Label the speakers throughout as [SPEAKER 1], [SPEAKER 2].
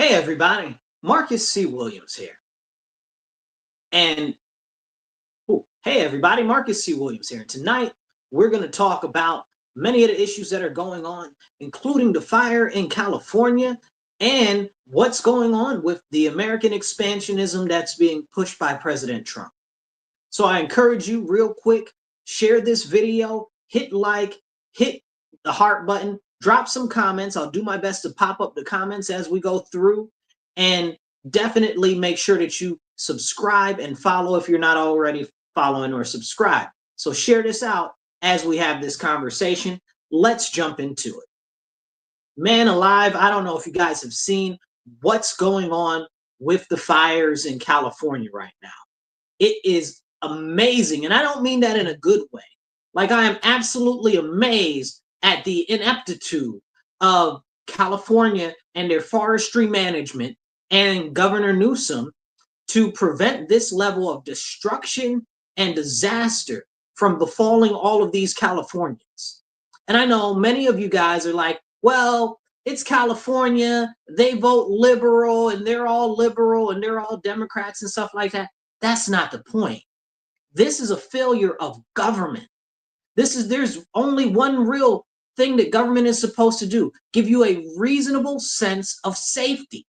[SPEAKER 1] Hey everybody, Marcus C. Williams here. And hey everybody, Marcus C. Williams here. And tonight we're going to talk about many of the issues that are going on, including the fire in California and what's going on with the American expansionism that's being pushed by President Trump. So I encourage you real quick, share this video, hit like, hit the heart button, drop some comments. I'll do my best to pop up the comments as we go through, and definitely make sure that you subscribe and follow if you're not already following or subscribed. So share this out as we have this conversation. Let's jump into it. Man alive, I don't know if you guys have seen what's going on with the fires in California right now. It is amazing, and I don't mean that in a good way. Like, I am absolutely amazed at the ineptitude of California and their forestry management and Governor Newsom to prevent this level of destruction and disaster from befalling all of these Californians. And I know many of you guys are like, well, it's California, they vote liberal, and they're all Democrats and stuff like that. That's not the point. This is a failure of government. There's only one real thing that government is supposed to do: give you a reasonable sense of safety.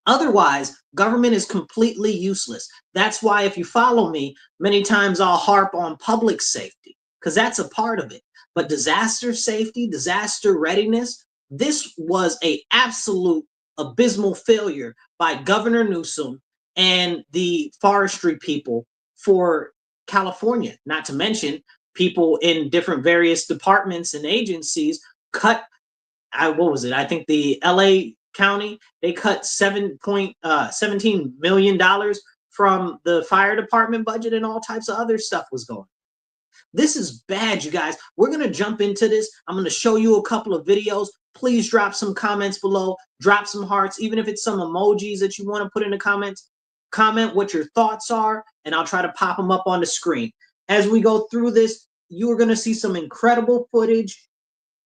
[SPEAKER 1] Otherwise, government is completely useless. That's why, if you follow me, many times I'll harp on public safety, because that's a part of it. But disaster safety, disaster readiness, this was an absolute abysmal failure by Governor Newsom and the forestry people for California. Not to mention, people in different various departments and agencies cut, what was it? I think the LA County, they cut $17 million from the fire department budget, and all types of other stuff was going on. This is bad, you guys. We're going to jump into this. I'm going to show you a couple of videos. Please drop some comments below. Drop some hearts, even if it's some emojis that you want to put in the comments. Comment what your thoughts are, and I'll try to pop them up on the screen. As we go through this, you are going to see some incredible footage,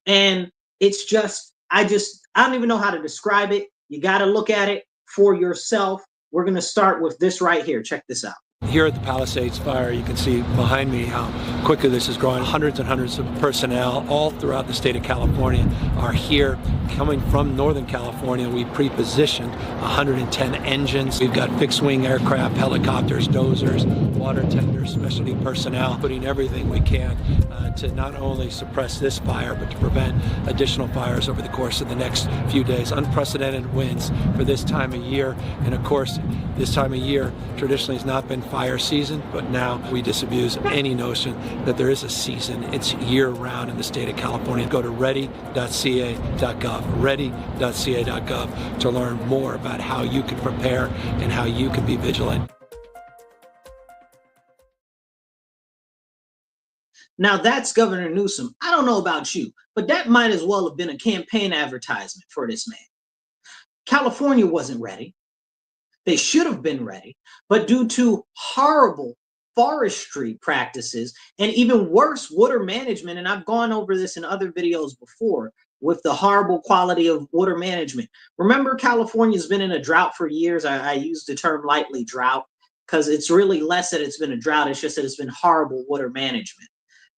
[SPEAKER 1] and it's just, I don't even know how to describe it. You got to look at it for yourself. We're going to start with this right here. Check this out.
[SPEAKER 2] Here at the Palisades Fire, you can see behind me how quickly this is growing. Hundreds and hundreds of personnel all throughout the state of California are here. Coming from Northern California, we pre-positioned 110 engines. We've got fixed-wing aircraft, helicopters, dozers, water tenders, specialty personnel, putting everything we can to not only suppress this fire, but to prevent additional fires over the course of the next few days. Unprecedented winds for this time of year. And of course, this time of year traditionally has not been fire season, but now we disabuse any notion that there is a season. It's year-round in the state of California. Go to ready.ca.gov, ready.ca.gov to learn more about how you can prepare and how you can be vigilant.
[SPEAKER 1] Now that's Governor Newsom. I don't know about you, but that might as well have been a campaign advertisement for this man. California wasn't ready. They should have been ready, but due to horrible forestry practices and even worse water management, and I've gone over this in other videos before with the horrible quality of water management. Remember, California's been in a drought for years. I use the term lightly, drought, because it's really less that it's been a drought. It's just that it's been horrible water management.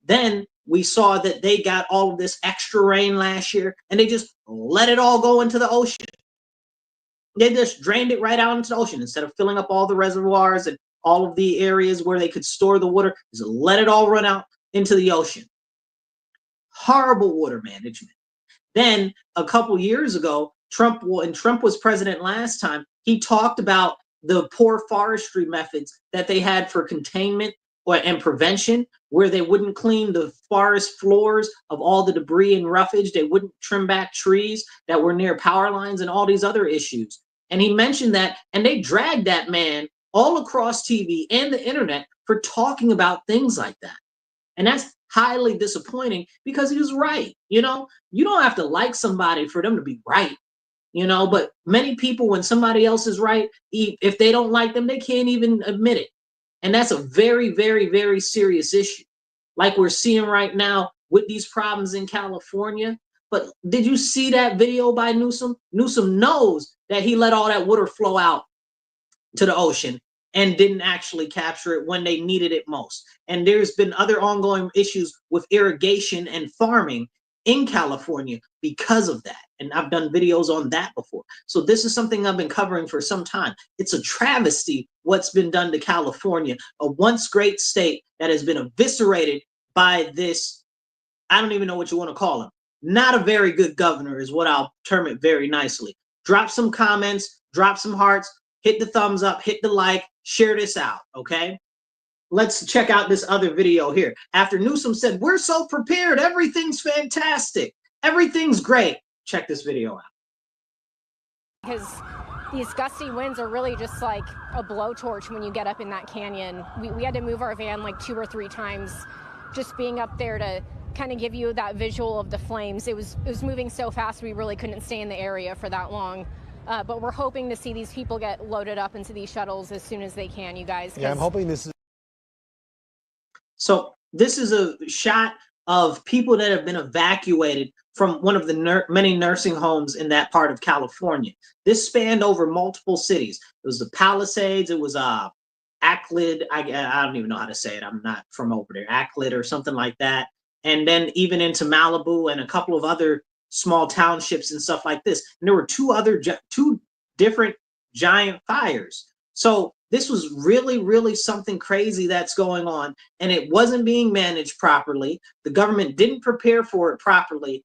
[SPEAKER 1] Then we saw that they got all of this extra rain last year, and they just let it all go into the ocean. They just drained it right out into the ocean instead of filling up all the reservoirs and all of the areas where they could store the water. Just let it all run out into the ocean. Horrible water management. Then a couple years ago, when Trump was president last time, he talked about the poor forestry methods that they had for containment and prevention, where they wouldn't clean the forest floors of all the debris and roughage. They wouldn't trim back trees that were near power lines and all these other issues. And he mentioned that, and they dragged that man all across TV and the internet for talking about things like that. And that's highly disappointing, because he was right. You know, you don't have to like somebody for them to be right, you know, but many people, when somebody else is right, if they don't like them, they can't even admit it. And that's a very, very, very serious issue. Like we're seeing right now with these problems in California, But did you see that video by Newsom? Newsom knows that he let all that water flow out to the ocean and didn't actually capture it when they needed it most. And there's been other ongoing issues with irrigation and farming in California because of that. And I've done videos on that before. So this is something I've been covering for some time. It's a travesty what's been done to California, a once great state that has been eviscerated by this, I don't even know what you want to call him. Not a very good governor is what I'll term it very nicely. Drop some comments, drop some hearts, hit the thumbs up, hit the like, share this out, okay? Let's check out this other video here. After Newsom said, we're so prepared, everything's fantastic, everything's great. Check this video out.
[SPEAKER 3] Because these gusty winds are really just like a blowtorch when you get up in that canyon. We had to move our van like 2 or 3 times just being up there to kind of give you that visual of the flames. It was moving so fast we really couldn't stay in the area for that long. But we're hoping to see these people get loaded up into these shuttles as soon as they can, you guys.
[SPEAKER 4] Yeah, I'm hoping this is.
[SPEAKER 1] So this is a shot of people that have been evacuated from one of the many nursing homes in that part of California. This spanned over multiple cities. It was the Palisades. It was Aclid. I don't even know how to say it. I'm not from over there. Aclid or something like that. And then even into Malibu and a couple of other small townships and stuff like this. And there were two different giant fires. So this was really, really something crazy that's going on, and it wasn't being managed properly. The government didn't prepare for it properly.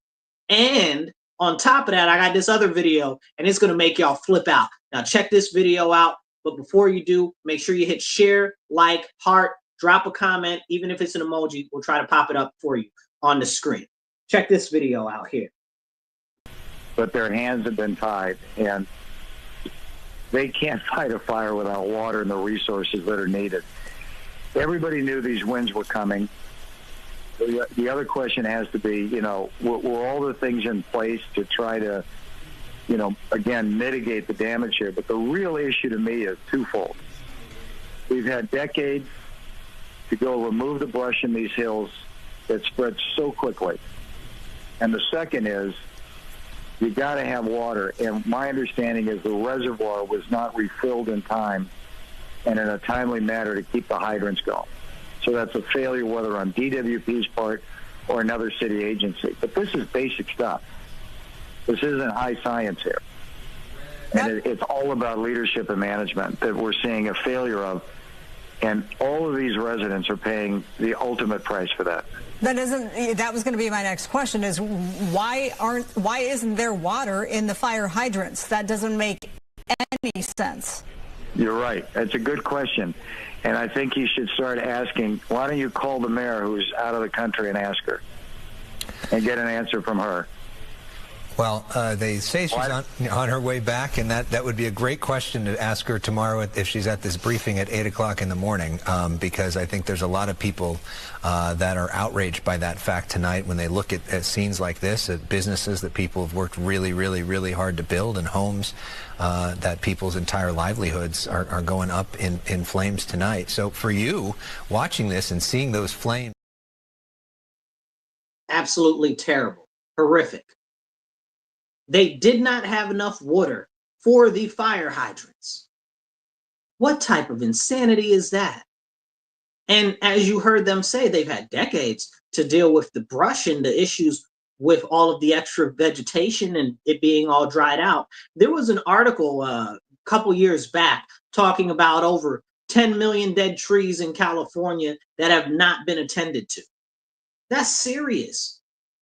[SPEAKER 1] And on top of that, I got this other video, and it's going to make y'all flip out. Now check this video out. But before you do, make sure you hit share, like, heart, drop a comment. Even if it's an emoji, we'll try to pop it up for you on the screen. Check this video out here.
[SPEAKER 5] But their hands have been tied, and they can't fight a fire without water and the resources that are needed. Everybody knew these winds were coming. The other question has to be, were all the things in place to try to, again, mitigate the damage here? But the real issue to me is twofold. We've had decades to go remove the brush in these hills that spreads so quickly. And the second is, you got to have water, and my understanding is the reservoir was not refilled in time and in a timely manner to keep the hydrants going. So that's a failure, whether on DWP's part or another city agency. But this is basic stuff. This isn't high science here. And it's all about leadership and management that we're seeing a failure of, and all of these residents are paying the ultimate price for that.
[SPEAKER 6] That was going to be my next question, is why isn't there water in the fire hydrants? That doesn't make any sense.
[SPEAKER 5] You're right. That's a good question. And I think you should start asking, why don't you call the mayor who's out of the country and ask her and get an answer from her?
[SPEAKER 7] Well, they say she's on her way back, and that would be a great question to ask her tomorrow if she's at this briefing at 8 o'clock in the morning, because I think there's a lot of people that are outraged by that fact tonight when they look at scenes like this, at businesses that people have worked really, really, really hard to build, and homes that people's entire livelihoods are going up in flames tonight. So for you, watching this and seeing those flames.
[SPEAKER 1] Absolutely terrible, horrific. They did not have enough water for the fire hydrants. What type of insanity is that? And as you heard them say, they've had decades to deal with the brush and the issues with all of the extra vegetation and it being all dried out. There was an article a couple years back talking about over 10 million dead trees in California that have not been attended to. That's serious.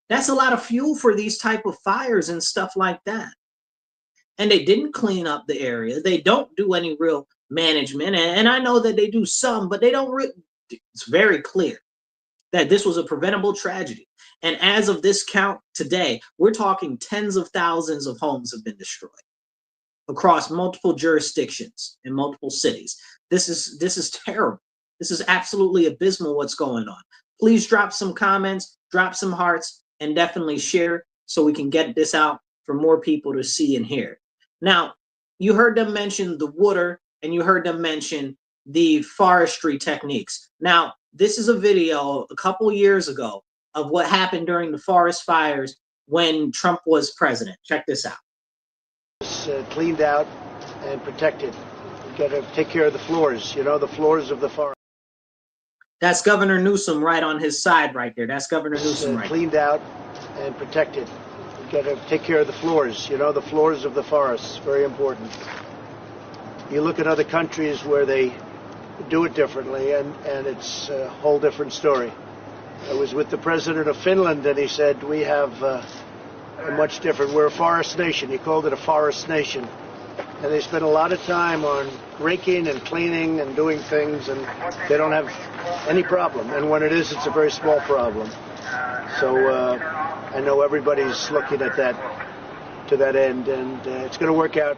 [SPEAKER 1] That's a lot of fuel for these type of fires and stuff like that. And they didn't clean up the area. They don't do any real management. And I know that they do some, but they don't it's very clear that this was a preventable tragedy. And as of this count today, we're talking tens of thousands of homes have been destroyed across multiple jurisdictions in multiple cities. This is terrible. This is absolutely abysmal what's going on. Please drop some comments, drop some hearts, and definitely share so we can get this out for more people to see and hear. Now, you heard them mention the water and you heard them mention the forestry techniques. Now, this is a video a couple years ago of what happened during the forest fires when Trump was president. Check this out.
[SPEAKER 4] It's cleaned out and protected. We've got to take care of the floors, you know, the floors of the forest.
[SPEAKER 1] That's Governor Newsom right on his side right there. That's Governor Newsom right there.
[SPEAKER 4] Cleaned out and protected. We've got to take care of the floors, you know, the floors of the forests. Very important. You look at other countries where they do it differently, and it's a whole different story. I was with the president of Finland, and he said, we have a much different, we're a forest nation. He called it a forest nation. And they spend a lot of time on raking and cleaning and doing things, and they don't have any problem. And when it is, it's a very small problem. So I know everybody's looking at that, to that end, and it's going to work out.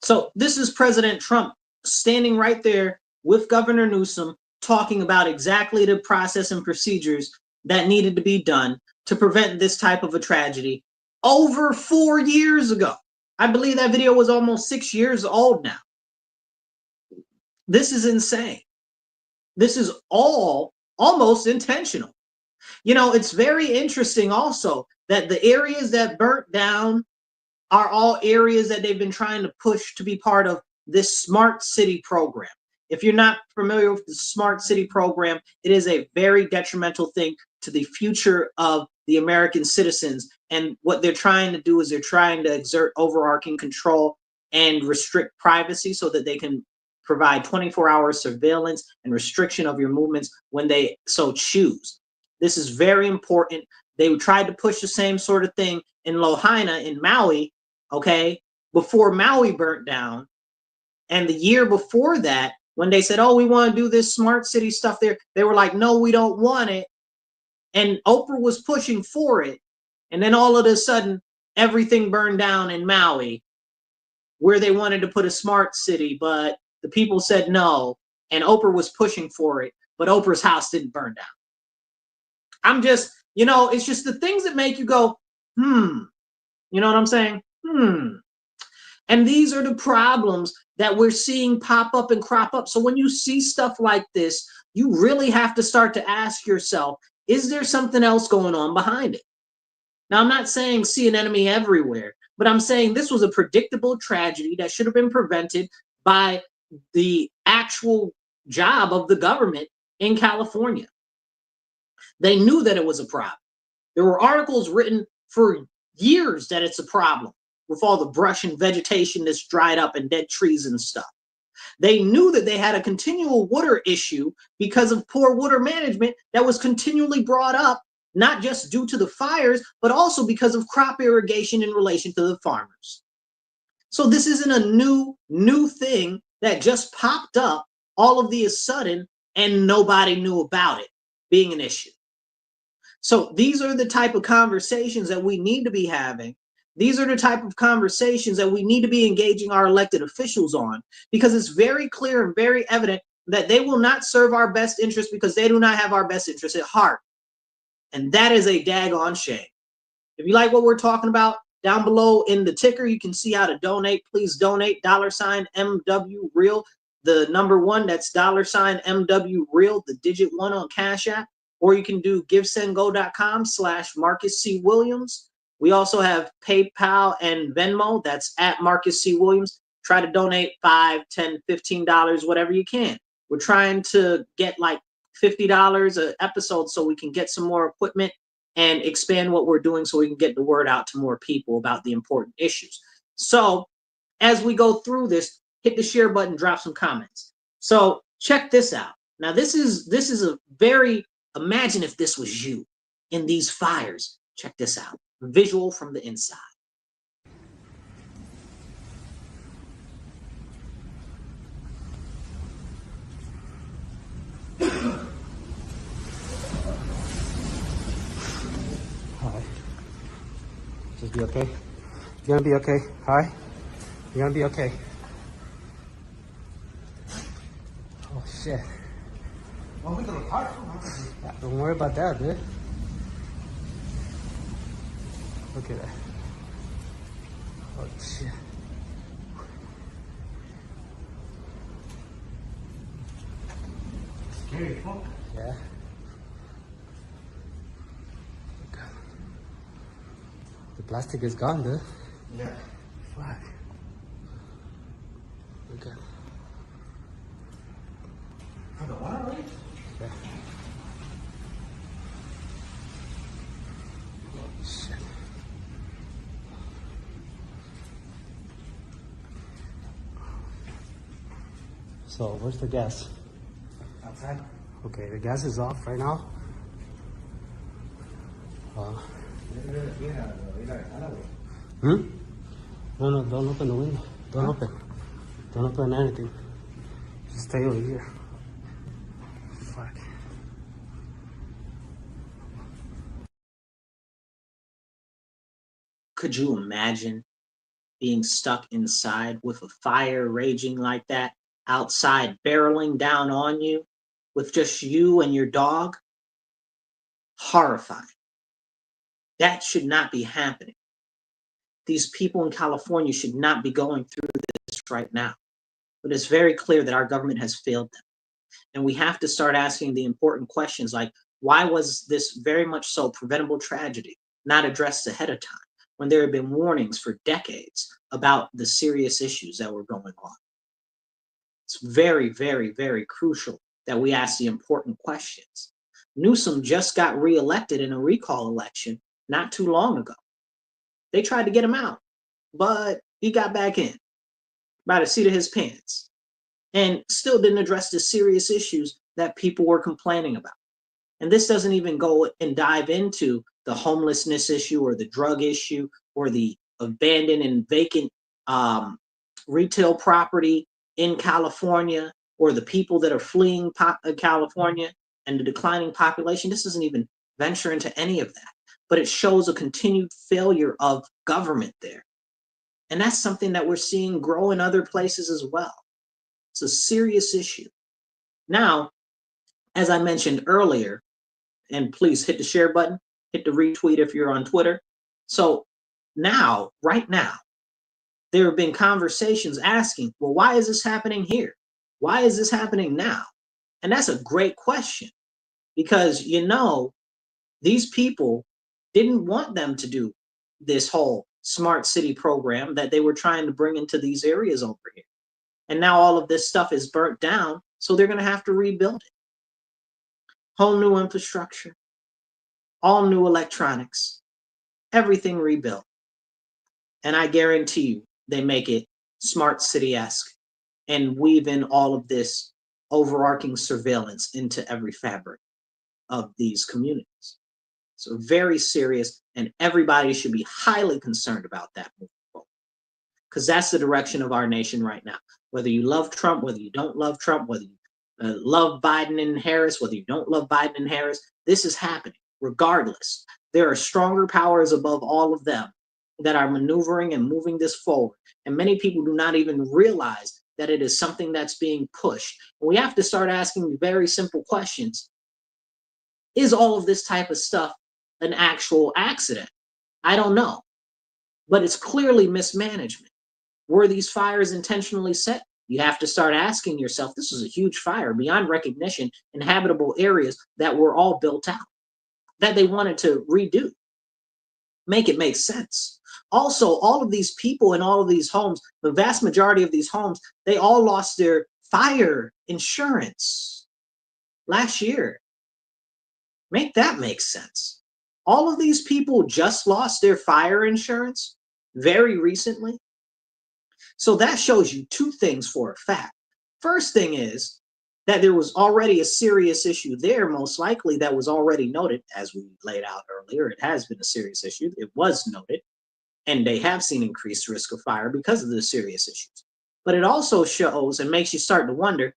[SPEAKER 1] So this is President Trump standing right there with Governor Newsom, talking about exactly the process and procedures that needed to be done to prevent this type of a tragedy over 4 years ago. I believe that video was almost 6 years old now. This is insane. This is all almost intentional. You know, it's very interesting also that the areas that burnt down are all areas that they've been trying to push to be part of this smart city program. If you're not familiar with the smart city program, it is a very detrimental thing to the future of the American citizens. And what they're trying to do is they're trying to exert overarching control and restrict privacy so that they can provide 24-hour surveillance and restriction of your movements when they so choose. This is very important. They tried to push the same sort of thing in Lahaina in Maui, okay, before Maui burnt down. And the year before that, when they said, oh, we want to do this smart city stuff there, they were like, no, we don't want it. And Oprah was pushing for it. And then all of a sudden, everything burned down in Maui, where they wanted to put a smart city, but the people said no. And Oprah was pushing for it, but Oprah's house didn't burn down. I'm just, you know, it's just the things that make you go, You know what I'm saying? And these are the problems that we're seeing pop up and crop up. So when you see stuff like this, you really have to start to ask yourself, is there something else going on behind it? Now, I'm not saying see an enemy everywhere, but I'm saying this was a predictable tragedy that should have been prevented by the actual job of the government in California. They knew that it was a problem. There were articles written for years that it's a problem with all the brush and vegetation that's dried up and dead trees and stuff. They knew that they had a continual water issue because of poor water management that was continually brought up, not just due to the fires, but also because of crop irrigation in relation to the farmers. So this isn't a new thing that just popped up all of a sudden and nobody knew about it being an issue. So these are the type of conversations that we need to be having. These are the type of conversations that we need to be engaging our elected officials on, because it's very clear and very evident that they will not serve our best interest because they do not have our best interest at heart. And that is a daggone shame. If you like what we're talking about, down below in the ticker, you can see how to donate. Please donate $MW Real, the number 1, that's $MW Real, the digit 1 on Cash App. Or you can do givesendgo.com/Marcus C. Williams. We also have PayPal and Venmo. That's at Marcus C. Williams. Try to donate $5, $10, $15, whatever you can. We're trying to get like $50 an episode so we can get some more equipment and expand what we're doing so we can get the word out to more people about the important issues. So as we go through this, hit the share button, drop some comments. So check this out. Now this is a very, imagine if this was you in these fires. Check this out. Visual from the inside.
[SPEAKER 8] Hi. Just be okay. You're gonna be okay. Hi. You're gonna be okay. Oh shit. Well, we gonna park. Don't worry about that, dude. Look at that. Oh shit. Scary, huh? Yeah. The plastic is gone, dude.
[SPEAKER 4] Yeah.
[SPEAKER 8] Fuck. Okay.
[SPEAKER 1] Oh, the water leak?
[SPEAKER 8] Yeah. Shit. So, where's the gas?
[SPEAKER 1] Outside.
[SPEAKER 8] Okay, the gas is off right now. Hmm? No, don't open the window. Don't open. Don't open anything. Just stay over here. Fuck.
[SPEAKER 1] Could you imagine being stuck inside with a fire raging like that, outside barreling down on you, with just you and your dog? Horrifying. That should not be happening. These people in California should not be going through this right now. But it's very clear that our government has failed them. And we have to start asking the important questions like, why was this very much so preventable tragedy not addressed ahead of time when there have been warnings for decades about the serious issues that were going on? It's very, very, very crucial that we ask the important questions. Newsom just got reelected in a recall election not too long ago. They tried to get him out, but he got back in by the seat of his pants and still didn't address the serious issues that people were complaining about. And this doesn't even go and dive into the homelessness issue or the drug issue or the abandoned and vacant retail property in California or the people that are fleeing California and the declining population. This doesn't even venture into any of that, but it shows a continued failure of government there. And that's something that we're seeing grow in other places as well. It's a serious issue. Now, as I mentioned earlier, and please hit the share button, hit the retweet if you're on Twitter. So now, right now, there have been conversations asking, well, why is this happening here? Why is this happening now? And that's a great question because, you know, these people didn't want them to do this whole smart city program that they were trying to bring into these areas over here. And now all of this stuff is burnt down, so they're going to have to rebuild it. Whole new infrastructure, all new electronics, everything rebuilt. And I guarantee you, they make it smart city-esque and weave in all of this overarching surveillance into every fabric of these communities. So very serious, and everybody should be highly concerned about that moving forward, because that's the direction of our nation right now. Whether you love Trump, whether you don't love Trump, whether you love Biden and Harris, whether you don't love Biden and Harris, this is happening regardless. There are stronger powers above all of them that are maneuvering and moving this forward. And many people do not even realize that it is something that's being pushed. And we have to start asking very simple questions. Is all of this type of stuff an actual accident? I don't know. But it's clearly mismanagement. Were these fires intentionally set? You have to start asking yourself, this was a huge fire beyond recognition in habitable areas that were all built out, that they wanted to redo. Make it make sense. Also, all of these people in all of these homes, the vast majority of these homes, they all lost their fire insurance last year. Make that make sense. All of these people just lost their fire insurance very recently. So that shows you two things for a fact. First thing is that there was already a serious issue there, most likely, that was already noted, as we laid out earlier. It has been a serious issue. It was noted, and they have seen increased risk of fire because of the serious issues. But it also shows and makes you start to wonder,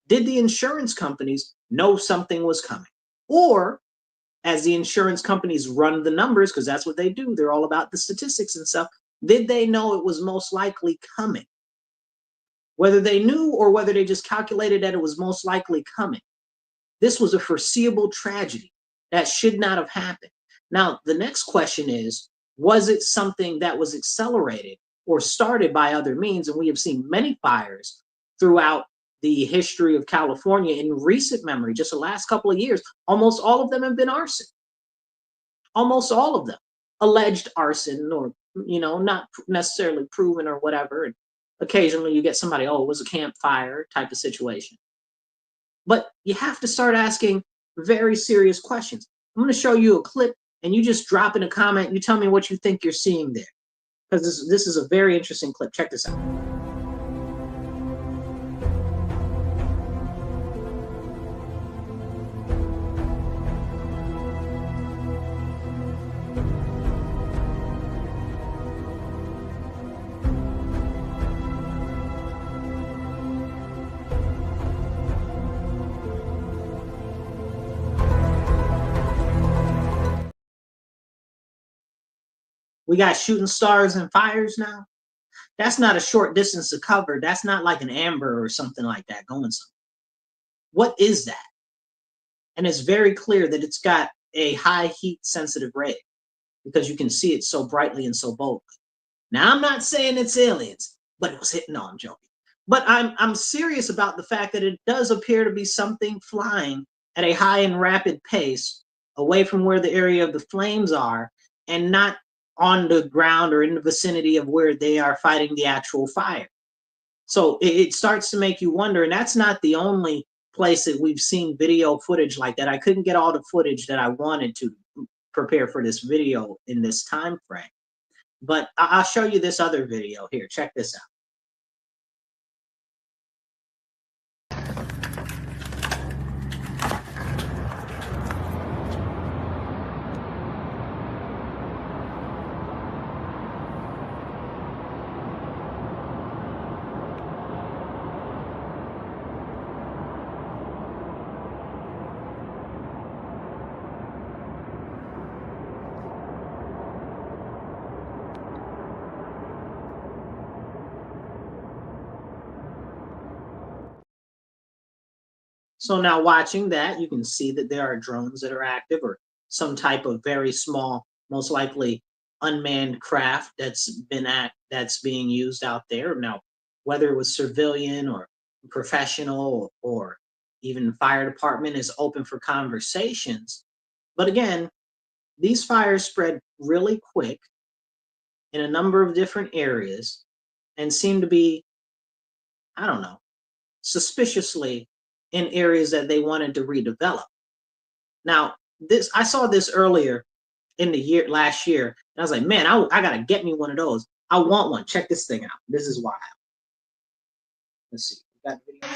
[SPEAKER 1] did the insurance companies know something was coming? Or, as the insurance companies run the numbers, because that's what they do, they're all about the statistics and stuff, did they know it was most likely coming? Whether they knew or whether they just calculated that it was most likely coming. This was a foreseeable tragedy that should not have happened. Now, the next question is, was it something that was accelerated or started by other means? And we have seen many fires throughout the history of California in recent memory, just the last couple of years. Almost all of them have been arson. Almost all of them. alleged arson, or not necessarily proven or whatever. And occasionally you get somebody, oh, it was a campfire type of situation. But you have to start asking very serious questions. I'm going to show you a clip, and you just drop in a comment. You tell me what you think you're seeing there, because this is a very interesting clip. Check this out. We got shooting stars and fires now. That's not a short distance to cover. That's not like an amber or something like that going somewhere. What is that? And it's very clear that it's got a high heat sensitive ray, because you can see it so brightly and so boldly. Now, I'm not saying it's aliens, but it was hitting. No, I'm joking. But I'm serious about the fact that it does appear to be something flying at a high and rapid pace away from where the area of the flames are, and not on the ground or in the vicinity of where they are fighting the actual fire. So it starts to make you wonder, and that's not the only place that we've seen video footage like that. I couldn't get all the footage that I wanted to prepare for this video in this time frame, but I'll show you this other video here. Check this out. So now watching that, you can see that there are drones that are active, or some type of very small, most likely unmanned craft that's being used out there. Now, whether it was civilian or professional or even fire department is open for conversations. But again, these fires spread really quick in a number of different areas and seem to be, I don't know, suspiciously in areas that they wanted to redevelop. Now, I saw this earlier in the last year, and I was like, man, I gotta get me one of those. I want one. Check this thing out. This is wild. Let's see. Got the video.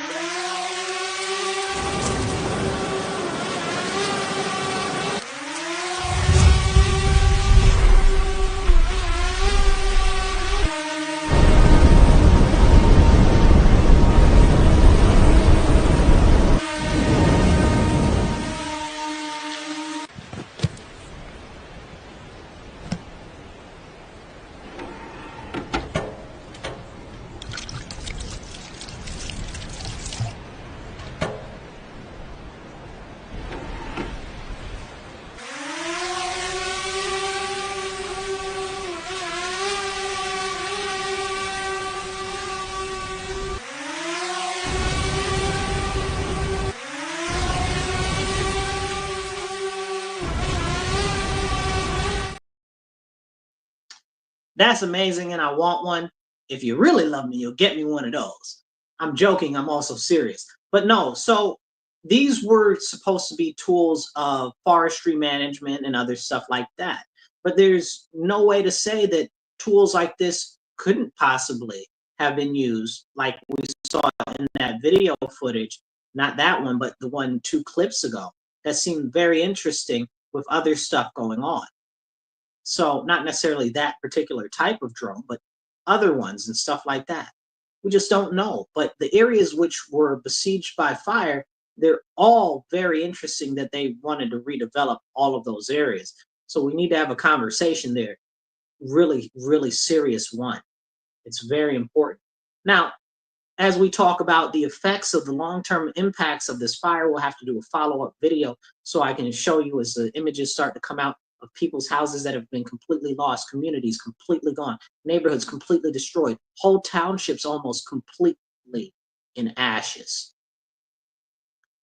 [SPEAKER 1] That's amazing, and I want one. If you really love me, you'll get me one of those. I'm joking. I'm also serious. But no, so these were supposed to be tools of forestry management and other stuff like that. But there's no way to say that tools like this couldn't possibly have been used, like we saw in that video footage. Not that one, but the one 2 clips ago. That seemed very interesting with other stuff going on. So not necessarily that particular type of drone, but other ones and stuff like that. We just don't know. But the areas which were besieged by fire, they're all very interesting that they wanted to redevelop all of those areas. So we need to have a conversation there. Really, really serious one. It's very important. Now, as we talk about the effects of the long-term impacts of this fire, we'll have to do a follow-up video so I can show you as the images start to come out of people's houses that have been completely lost, communities completely gone, neighborhoods completely destroyed, whole townships almost completely in ashes.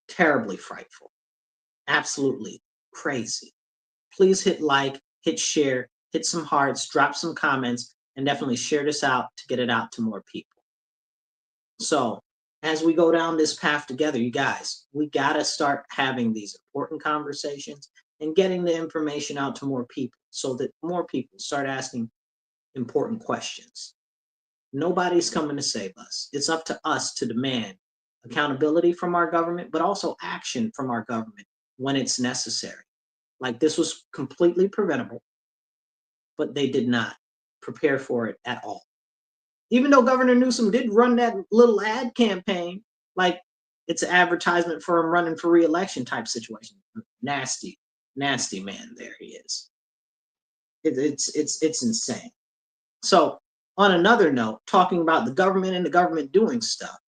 [SPEAKER 1] Terribly frightful. Absolutely crazy. Please hit like, hit share, hit some hearts, drop some comments, and definitely share this out to get it out to more people. So as we go down this path together, you guys, we got to start having these important conversations and getting the information out to more people so that more people start asking important questions. Nobody's coming to save us. It's up to us to demand accountability from our government, but also action from our government when it's necessary. Like, this was completely preventable, but they did not prepare for it at all. Even though Governor Newsom did run that little ad campaign, like it's an advertisement for him running for re-election type situation. Nasty, nasty man there he is. It's insane. So on another note, talking about the government and the government doing stuff,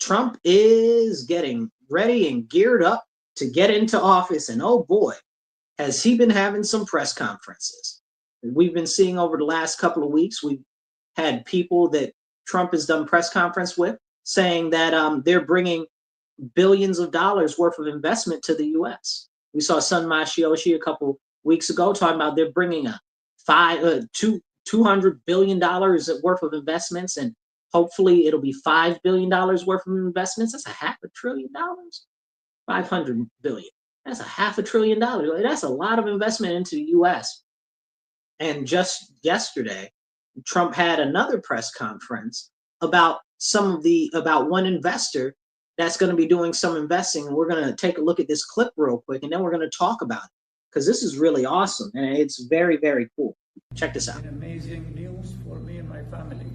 [SPEAKER 1] Trump is getting ready and geared up to get into office, and oh boy, has he been having some press conferences. We've been seeing over the last couple of weeks, we've had people that Trump has done press conference with saying that they're bringing billions of dollars worth of investment to the U.S. We saw Sun Masayoshi a couple weeks ago talking about they're bringing a $200 billion worth of investments, and hopefully it'll be $5 billion worth of investments. That's $500 billion. 500 billion. That's $500 billion. That's a lot of investment into the U.S. And just yesterday, Trump had another press conference about one investor that's going to be doing some investing. And we're going to take a look at this clip real quick, and then we're going to talk about it, because this is really awesome and it's very, very cool. Check this out.
[SPEAKER 9] Amazing news for me and my family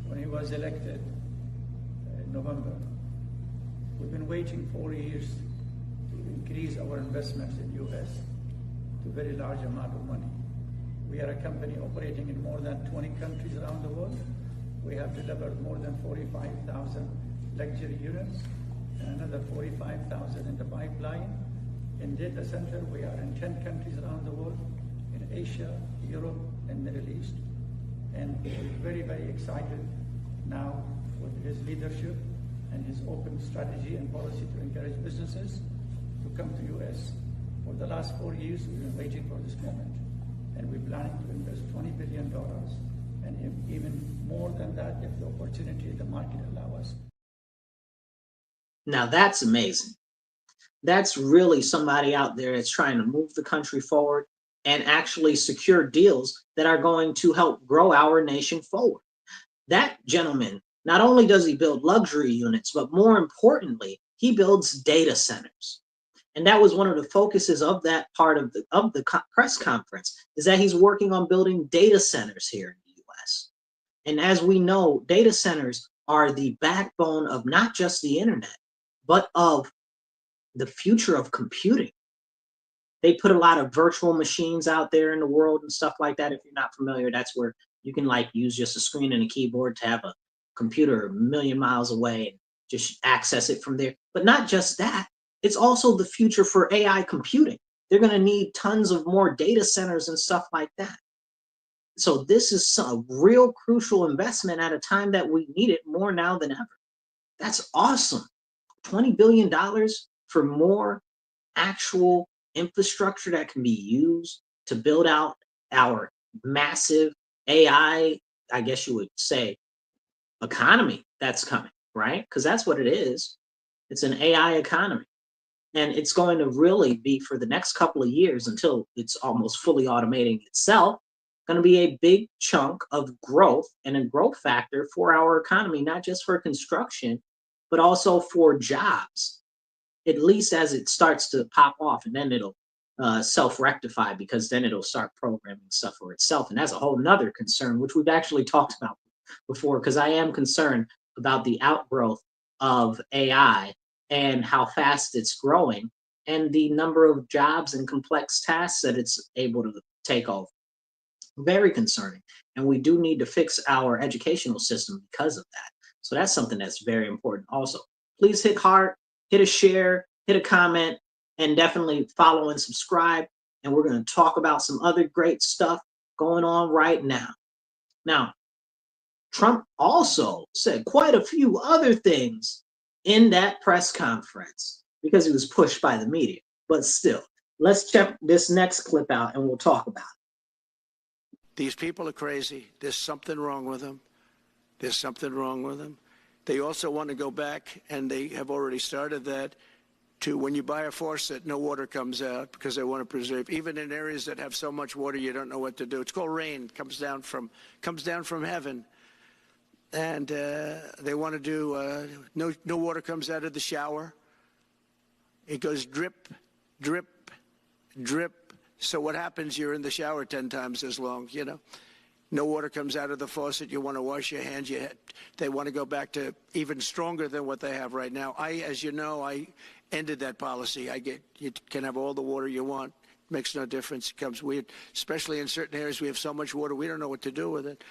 [SPEAKER 9] when he was elected in November. We've been waiting 4 years to increase our investments in U.S. to a very large amount of money. We are a company operating in more than 20 countries around the world. We have delivered more than 45,000 luxury units and another 45,000 in the pipeline. In data center, we are in 10 countries around the world, in Asia, Europe, and Middle East. And we're very, very excited now with his leadership and his open strategy and policy to encourage businesses to come to U.S. For the last 4 years, we've been waiting for this moment. And we're planning to invest $20 billion, and even more than that if the opportunity in the market allow us.
[SPEAKER 1] Now that's amazing. That's really somebody out there that's trying to move the country forward and actually secure deals that are going to help grow our nation forward. That gentleman, not only does he build luxury units, but more importantly, he builds data centers. And that was one of the focuses of that part of the press conference, is that he's working on building data centers here in the U.S. And as we know, data centers are the backbone of not just the internet, but of the future of computing. They put a lot of virtual machines out there in the world and stuff like that. If you're not familiar, that's where you can like use just a screen and a keyboard to have a computer a million miles away and just access it from there. But not just that. It's also the future for AI computing. They're going to need tons of more data centers and stuff like that. So this is a real crucial investment at a time that we need it more now than ever. That's awesome. $20 billion for more actual infrastructure that can be used to build out our massive AI, I guess you would say, economy that's coming, right? Because that's what it is. It's an AI economy. And it's going to really be, for the next couple of years until it's almost fully automating itself, going to be a big chunk of growth and a growth factor for our economy, not just for construction, but also for jobs, at least as it starts to pop off. And then it'll self-rectify, because then it'll start programming stuff for itself. And that's a whole nother concern, which we've actually talked about before, because I am concerned about the outgrowth of AI and how fast it's growing and the number of jobs and complex tasks that it's able to take over. Very concerning. And we do need to fix our educational system because of that. So that's something that's very important also. Please hit heart, hit a share, hit a comment, and definitely follow and subscribe. And we're going to talk about some other great stuff going on right now. Now, Trump also said quite a few other things in that press conference because he was pushed by the media. But still, let's check this next clip out and we'll talk about it.
[SPEAKER 4] These people are crazy. There's something wrong with them. There's something wrong with them. They also want to go back, and they have already started that, to when you buy a faucet, no water comes out because they want to preserve. Even in areas that have so much water, you don't know what to do. It's called rain. It comes down from heaven. And they want to do, no water comes out of the shower. It goes drip, drip, drip. So what happens? You're in the shower 10 times as long, you know. No water comes out of the faucet. You want to wash your hands. They want to go back to even stronger than what they have right now. As you know, I ended that policy. You can have all the water you want. Makes no difference. It comes weird, especially in certain areas. We have so much water, we don't know what to do with it.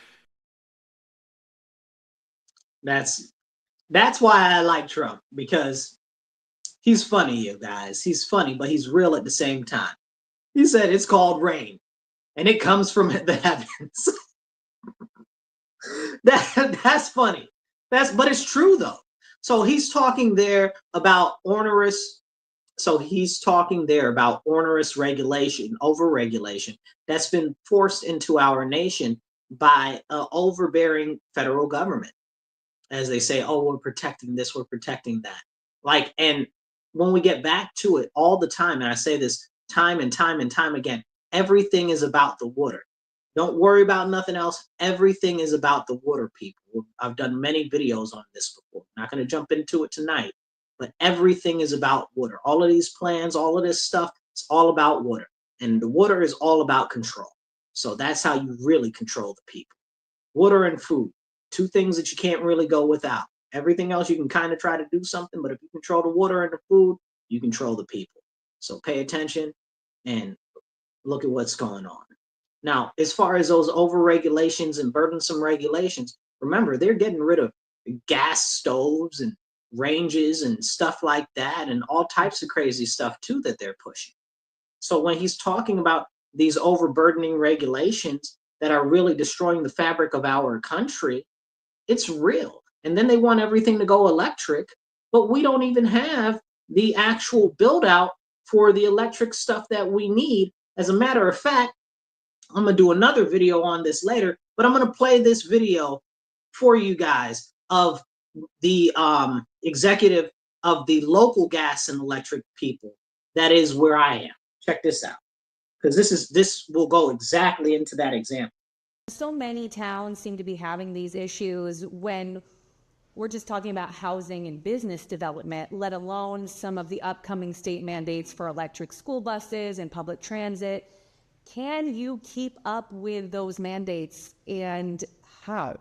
[SPEAKER 1] That's why I like Trump, because he's funny, you guys. He's funny, but he's real at the same time. He said it's called rain, and it comes from the heavens. That's funny. But it's true though. So he's talking there about onerous. So he's talking there about onerous regulation, overregulation that's been forced into our nation by an overbearing federal government. As they say, oh, we're protecting this, we're protecting that. Like, and when we get back to it all the time, and I say this time and time and time again, everything is about the water. Don't worry about nothing else. Everything is about the water, people. I've done many videos on this before. I'm not going to jump into it tonight, but everything is about water. All of these plans, all of this stuff, it's all about water. And the water is all about control. So that's how you really control the people. Water and food, two things that you can't really go without. Everything else you can kind of try to do something, but if you control the water and the food, you control the people. So pay attention and look at what's going on. Now, as far as those over-regulations and burdensome regulations, remember, they're getting rid of gas stoves and ranges and stuff like that, and all types of crazy stuff too that they're pushing. So when he's talking about these overburdening regulations that are really destroying the fabric of our country, it's real. And then they want everything to go electric, but we don't even have the actual build out for the electric stuff that we need. As a matter of fact, I'm going to do another video on this later, but I'm going to play this video for you guys of the executive of the local gas and electric people. That is where I am. Check this out, because this will go exactly into that example.
[SPEAKER 10] So many towns seem to be having these issues when we're just talking about housing and business development, let alone some of the upcoming state mandates for electric school buses and public transit. Can you keep up with those mandates, and how?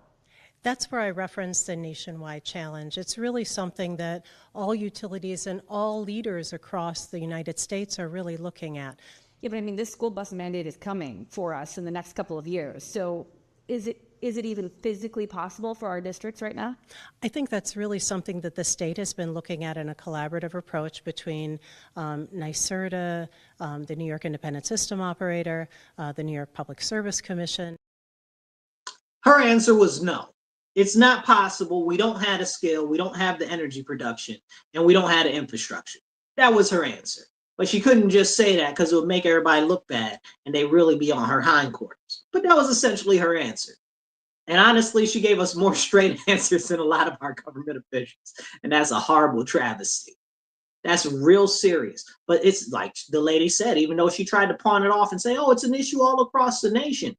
[SPEAKER 11] That's where I reference the nationwide challenge. It's really something that all utilities and all leaders across the United States are really looking at.
[SPEAKER 10] Yeah, but I mean, this school bus mandate is coming for us in the next couple of years. So is it even physically possible for our districts right now?
[SPEAKER 11] I think that's really something that the state has been looking at in a collaborative approach between NYSERDA, the New York Independent System Operator, the New York Public Service Commission.
[SPEAKER 1] Her answer was no. It's not possible. We don't have the scale, we don't have the energy production, and we don't have the infrastructure. That was her answer. But she couldn't just say that because it would make everybody look bad and they really be on her hindquarters. But that was essentially her answer. And honestly, she gave us more straight answers than a lot of our government officials. And that's a horrible travesty. That's real serious. But it's like the lady said, even though she tried to pawn it off and say, oh, it's an issue all across the nation.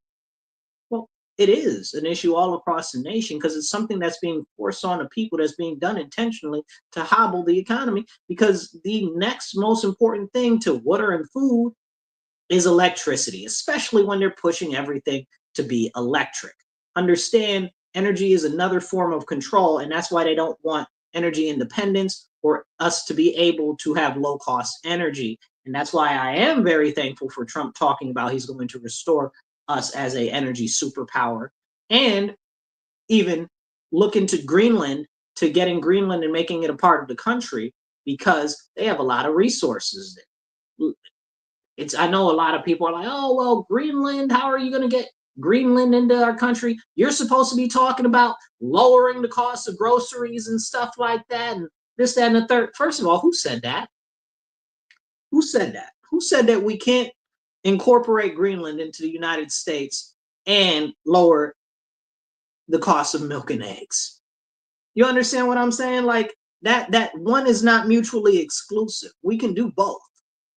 [SPEAKER 1] Well, it is an issue all across the nation because it's something that's being forced on the people, that's being done intentionally to hobble the economy, because the next most important thing to water and food is electricity, especially when they're pushing everything to be electric. Understand, energy is another form of control, and that's why they don't want energy independence or us to be able to have low-cost energy. And that's why I am very thankful for Trump talking about he's going to restore us as an energy superpower, and even look into Greenland, to getting Greenland and making it a part of the country, because they have a lot of resources there. I know a lot of people are like, oh, well, Greenland, how are you going to get Greenland into our country? You're supposed to be talking about lowering the cost of groceries and stuff like that, and this, that, and the third. First of all, who said that? Who said that? Who said that we can't incorporate Greenland into the United States and lower the cost of milk and eggs. You understand what I'm saying? Like that one is not mutually exclusive. We can do both,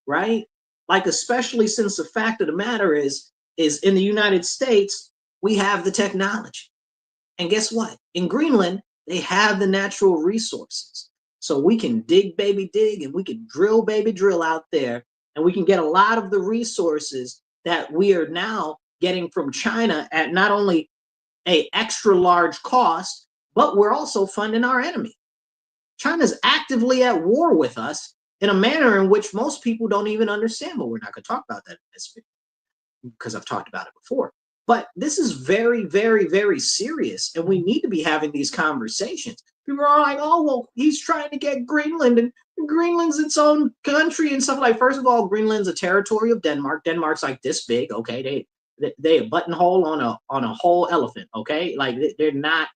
[SPEAKER 1] right? Like, especially since the fact of the matter is in the United States, we have the technology. And guess what? In Greenland, they have the natural resources. So we can dig, baby, dig, and we can drill, baby, drill out there. And we can get a lot of the resources that we are now getting from China at not only a extra large cost, but we're also funding our enemy. China's actively at war with us in a manner in which most people don't even understand, but we're not going to talk about that in this video because I've talked about it before. But this is very, very, very serious, and we need to be having these conversations. People are like, oh, well, he's trying to get Greenland, and Greenland's its own country and stuff. Like, first of all, Greenland's a territory of Denmark. Denmark's like this big, okay? They a buttonhole on a whole elephant, okay? Like, they're not,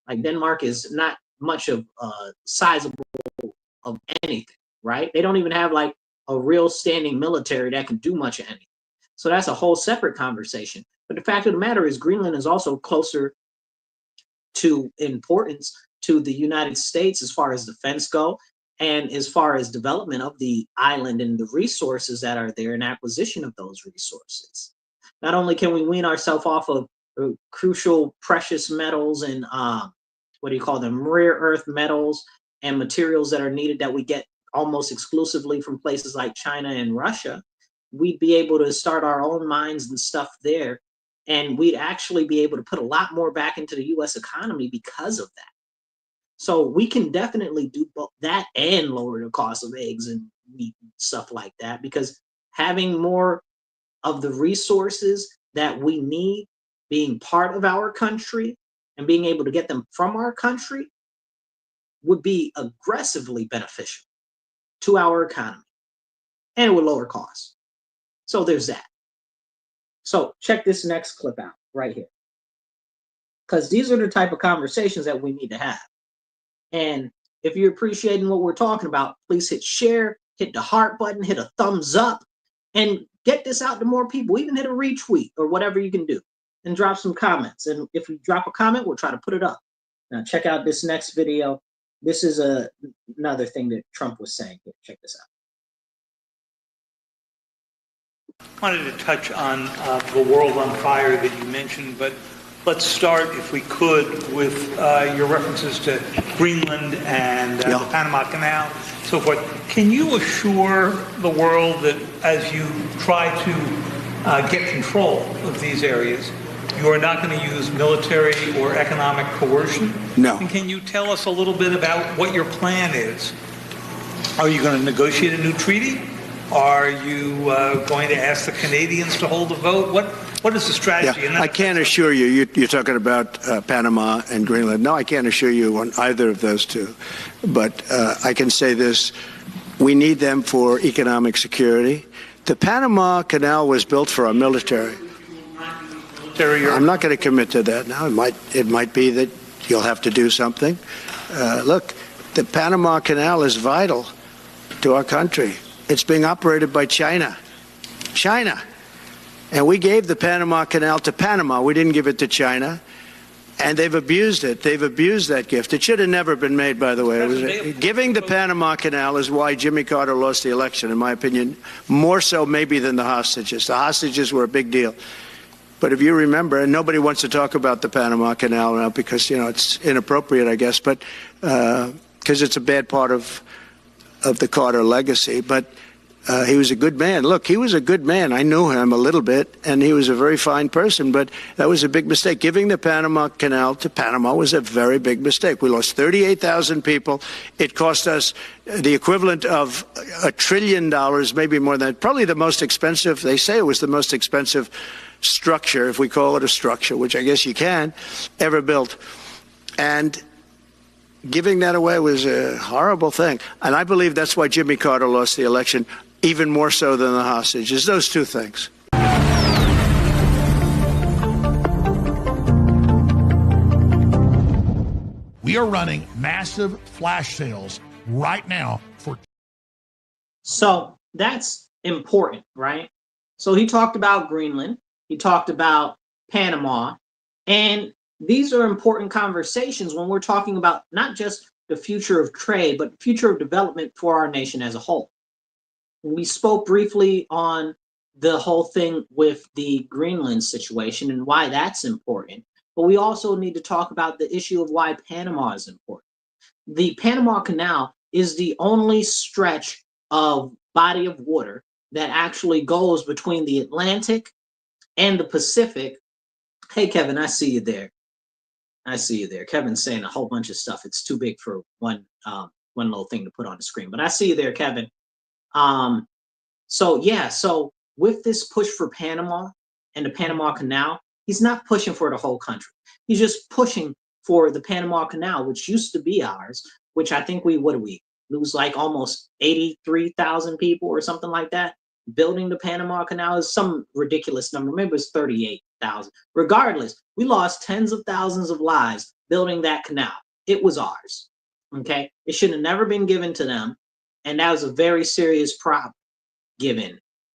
[SPEAKER 1] like, Denmark is not much of sizable of anything, right? They don't even have like a real standing military that can do much of anything. So that's a whole separate conversation. But the fact of the matter is Greenland is also closer to importance to the United States as far as defense go, and as far as development of the island and the resources that are there and acquisition of those resources. Not only can we wean ourselves off of crucial precious metals and what do you call them, rare earth metals and materials that are needed that we get almost exclusively from places like China and Russia, we'd be able to start our own mines and stuff there. And we'd actually be able to put a lot more back into the US economy because of that. So we can definitely do both that and lower the cost of eggs and meat and stuff like that, because having more of the resources that we need being part of our country and being able to get them from our country would be aggressively beneficial to our economy, and it would lower costs. So there's that. So check this next clip out right here, because these are the type of conversations that we need to have. And if you're appreciating what we're talking about, please hit share, hit the heart button, hit a thumbs up, and get this out to more people. Even hit a retweet or whatever you can do, and drop some comments. And if you drop a comment, we'll try to put it up. Now check out this next video. This is another thing that Trump was saying. Here, check this out.
[SPEAKER 12] I wanted to touch on the world on fire that you mentioned, but let's start, if we could, with your references to Greenland and the Panama Canal, so forth. Can you assure the world that as you try to get control of these areas, you are not going to use military or economic coercion?
[SPEAKER 13] No.
[SPEAKER 12] And can you tell us a little bit about what your plan is? Are you going to negotiate a new treaty? Are you going to ask the Canadians to hold a vote? What is the strategy?
[SPEAKER 4] Yeah, I can't assure you, you're talking about Panama and Greenland. No, I can't assure you on either of those two. But I can say this, we need them for economic security. The Panama Canal was built for our military. I'm not going to commit to that now. It might be that you'll have to do something. Look, the Panama Canal is vital to our country. It's being operated by China. And we gave the Panama Canal to Panama. We didn't give it to China. And they've abused it. They've abused that gift. It should have never been made, by the way. Giving the Panama Canal is why Jimmy Carter lost the election, in my opinion, more so maybe than the hostages. The hostages were a big deal. But if you remember, and nobody wants to talk about the Panama Canal now because, you know, it's inappropriate, I guess, but because it's a bad part of the Carter legacy. But he was a good man. Look, he was a good man. I knew him a little bit, and he was a very fine person, but that was a big mistake. Giving the Panama Canal to Panama was a very big mistake. We lost 38,000 people. It cost us the equivalent of $1 trillion, maybe more than that. Probably the most expensive, they say it was the most expensive structure, if we call it a structure, which I guess you can, ever built. And giving that away was a horrible thing. And I believe that's why Jimmy Carter lost the election, even more so than the hostages. Those two things.
[SPEAKER 13] We are running massive flash sales right now for.
[SPEAKER 1] So that's important, right? So he talked about Greenland. He talked about Panama. And these are important conversations when we're talking about not just the future of trade, but the future of development for our nation as a whole. We spoke briefly on the whole thing with the Greenland situation and why that's important. But we also need to talk about the issue of why Panama is important. The Panama Canal is the only stretch of body of water that actually goes between the Atlantic and the Pacific. Hey, Kevin, I see you there. I see you there. Kevin's saying a whole bunch of stuff. It's too big for one little thing to put on the screen. But I see you there, Kevin. So with this push for Panama and the Panama Canal, he's not pushing for the whole country. He's just pushing for the Panama Canal, which used to be ours, which I think we lose like almost 83,000 people or something like that. Building the Panama Canal is some ridiculous number. Maybe it's 38,000. Regardless, we lost tens of thousands of lives building that canal. It was ours. Okay, it should have never been given to them, and that was a very serious problem.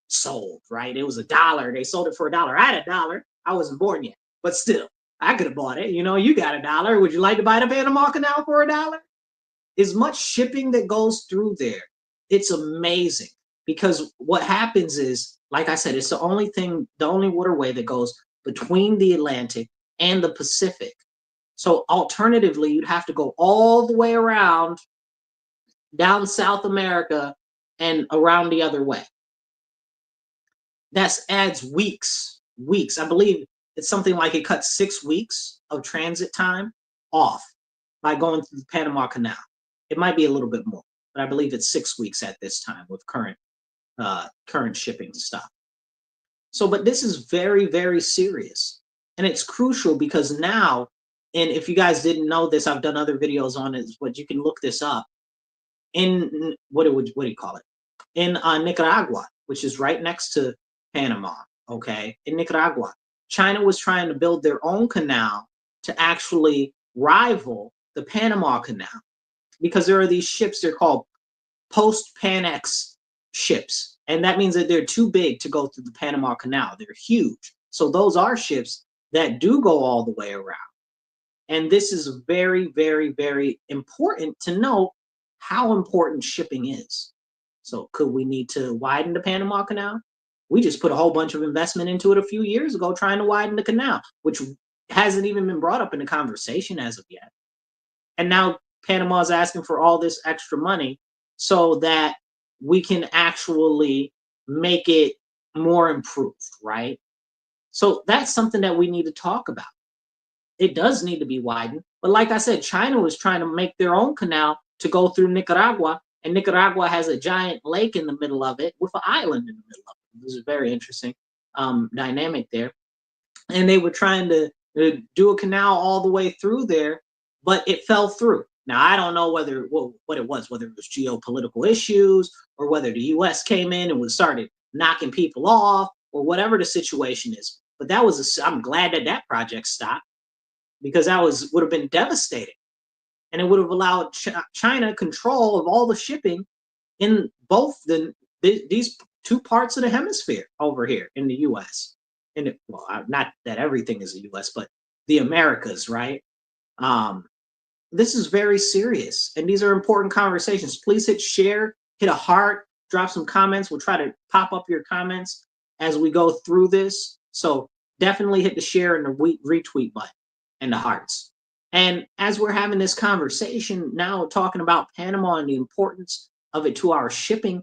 [SPEAKER 1] Sold, right? It was $1. They sold it for $1. I had $1. I wasn't born yet, but still, I could have bought it. You know, you got $1. Would you like to buy the Panama Canal for $1? As much shipping that goes through there, it's amazing. Because what happens is, like I said, it's the only waterway that goes between the Atlantic and the Pacific. So alternatively, you'd have to go all the way around down South America and around the other way. That adds weeks. I believe it's something like it cuts 6 weeks of transit time off by going through the Panama Canal. It might be a little bit more, but I believe it's 6 weeks at this time with current shipping stuff. So, but this is very, very serious, and it's crucial because now, and if you guys didn't know this, I've done other videos on it, but you can look this up. In what do you call it? In Nicaragua, which is right next to Panama. Okay, in Nicaragua, China was trying to build their own canal to actually rival the Panama Canal, because there are these ships. They're called post-Panex ships, and that means that they're too big to go through the Panama Canal. They're huge. So those are ships that do go all the way around. And this is very, very, very important to know how important shipping is. So could we need to widen the Panama Canal? We just put a whole bunch of investment into it a few years ago trying to widen the canal, which hasn't even been brought up in the conversation as of yet. And now Panama is asking for all this extra money so that we can actually make it more improved, right? So that's something that we need to talk about. It does need to be widened. But like I said, China was trying to make their own canal to go through Nicaragua, and Nicaragua has a giant lake in the middle of it with an island in the middle of it. This is a very interesting dynamic there. And they were trying to do a canal all the way through there, but it fell through. Now, I don't know what it was, whether it was geopolitical issues or whether the U.S. came in and started knocking people off or whatever the situation is. But I'm glad that project stopped, because that would have been devastating. And it would have allowed China control of all the shipping in both these two parts of the hemisphere over here in the U.S. Not that everything is the U.S., but the Americas, right? This is very serious, and these are important conversations. Please hit share, hit a heart, drop some comments. We'll try to pop up your comments as we go through this. So definitely hit the share and the retweet button and the hearts. And as we're having this conversation now, talking about Panama and the importance of it to our shipping,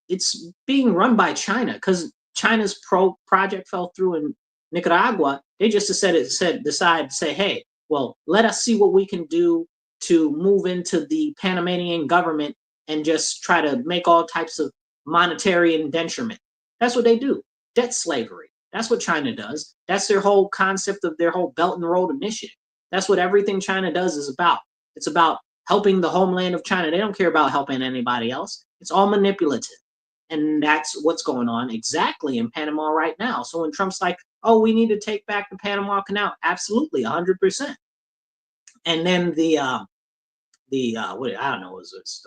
[SPEAKER 1] it's being run by China, because China's project fell through in Nicaragua. They just decided to say, hey, well, let us see what we can do to move into the Panamanian government and just try to make all types of monetary indenturement. That's what they do. Debt slavery. That's what China does. That's their whole concept of their whole Belt and Road Initiative. That's what everything China does is about. It's about helping the homeland of China. They don't care about helping anybody else. It's all manipulative. And that's what's going on exactly in Panama right now. So when Trump's like, oh, we need to take back the Panama Canal, absolutely, 100%. And then the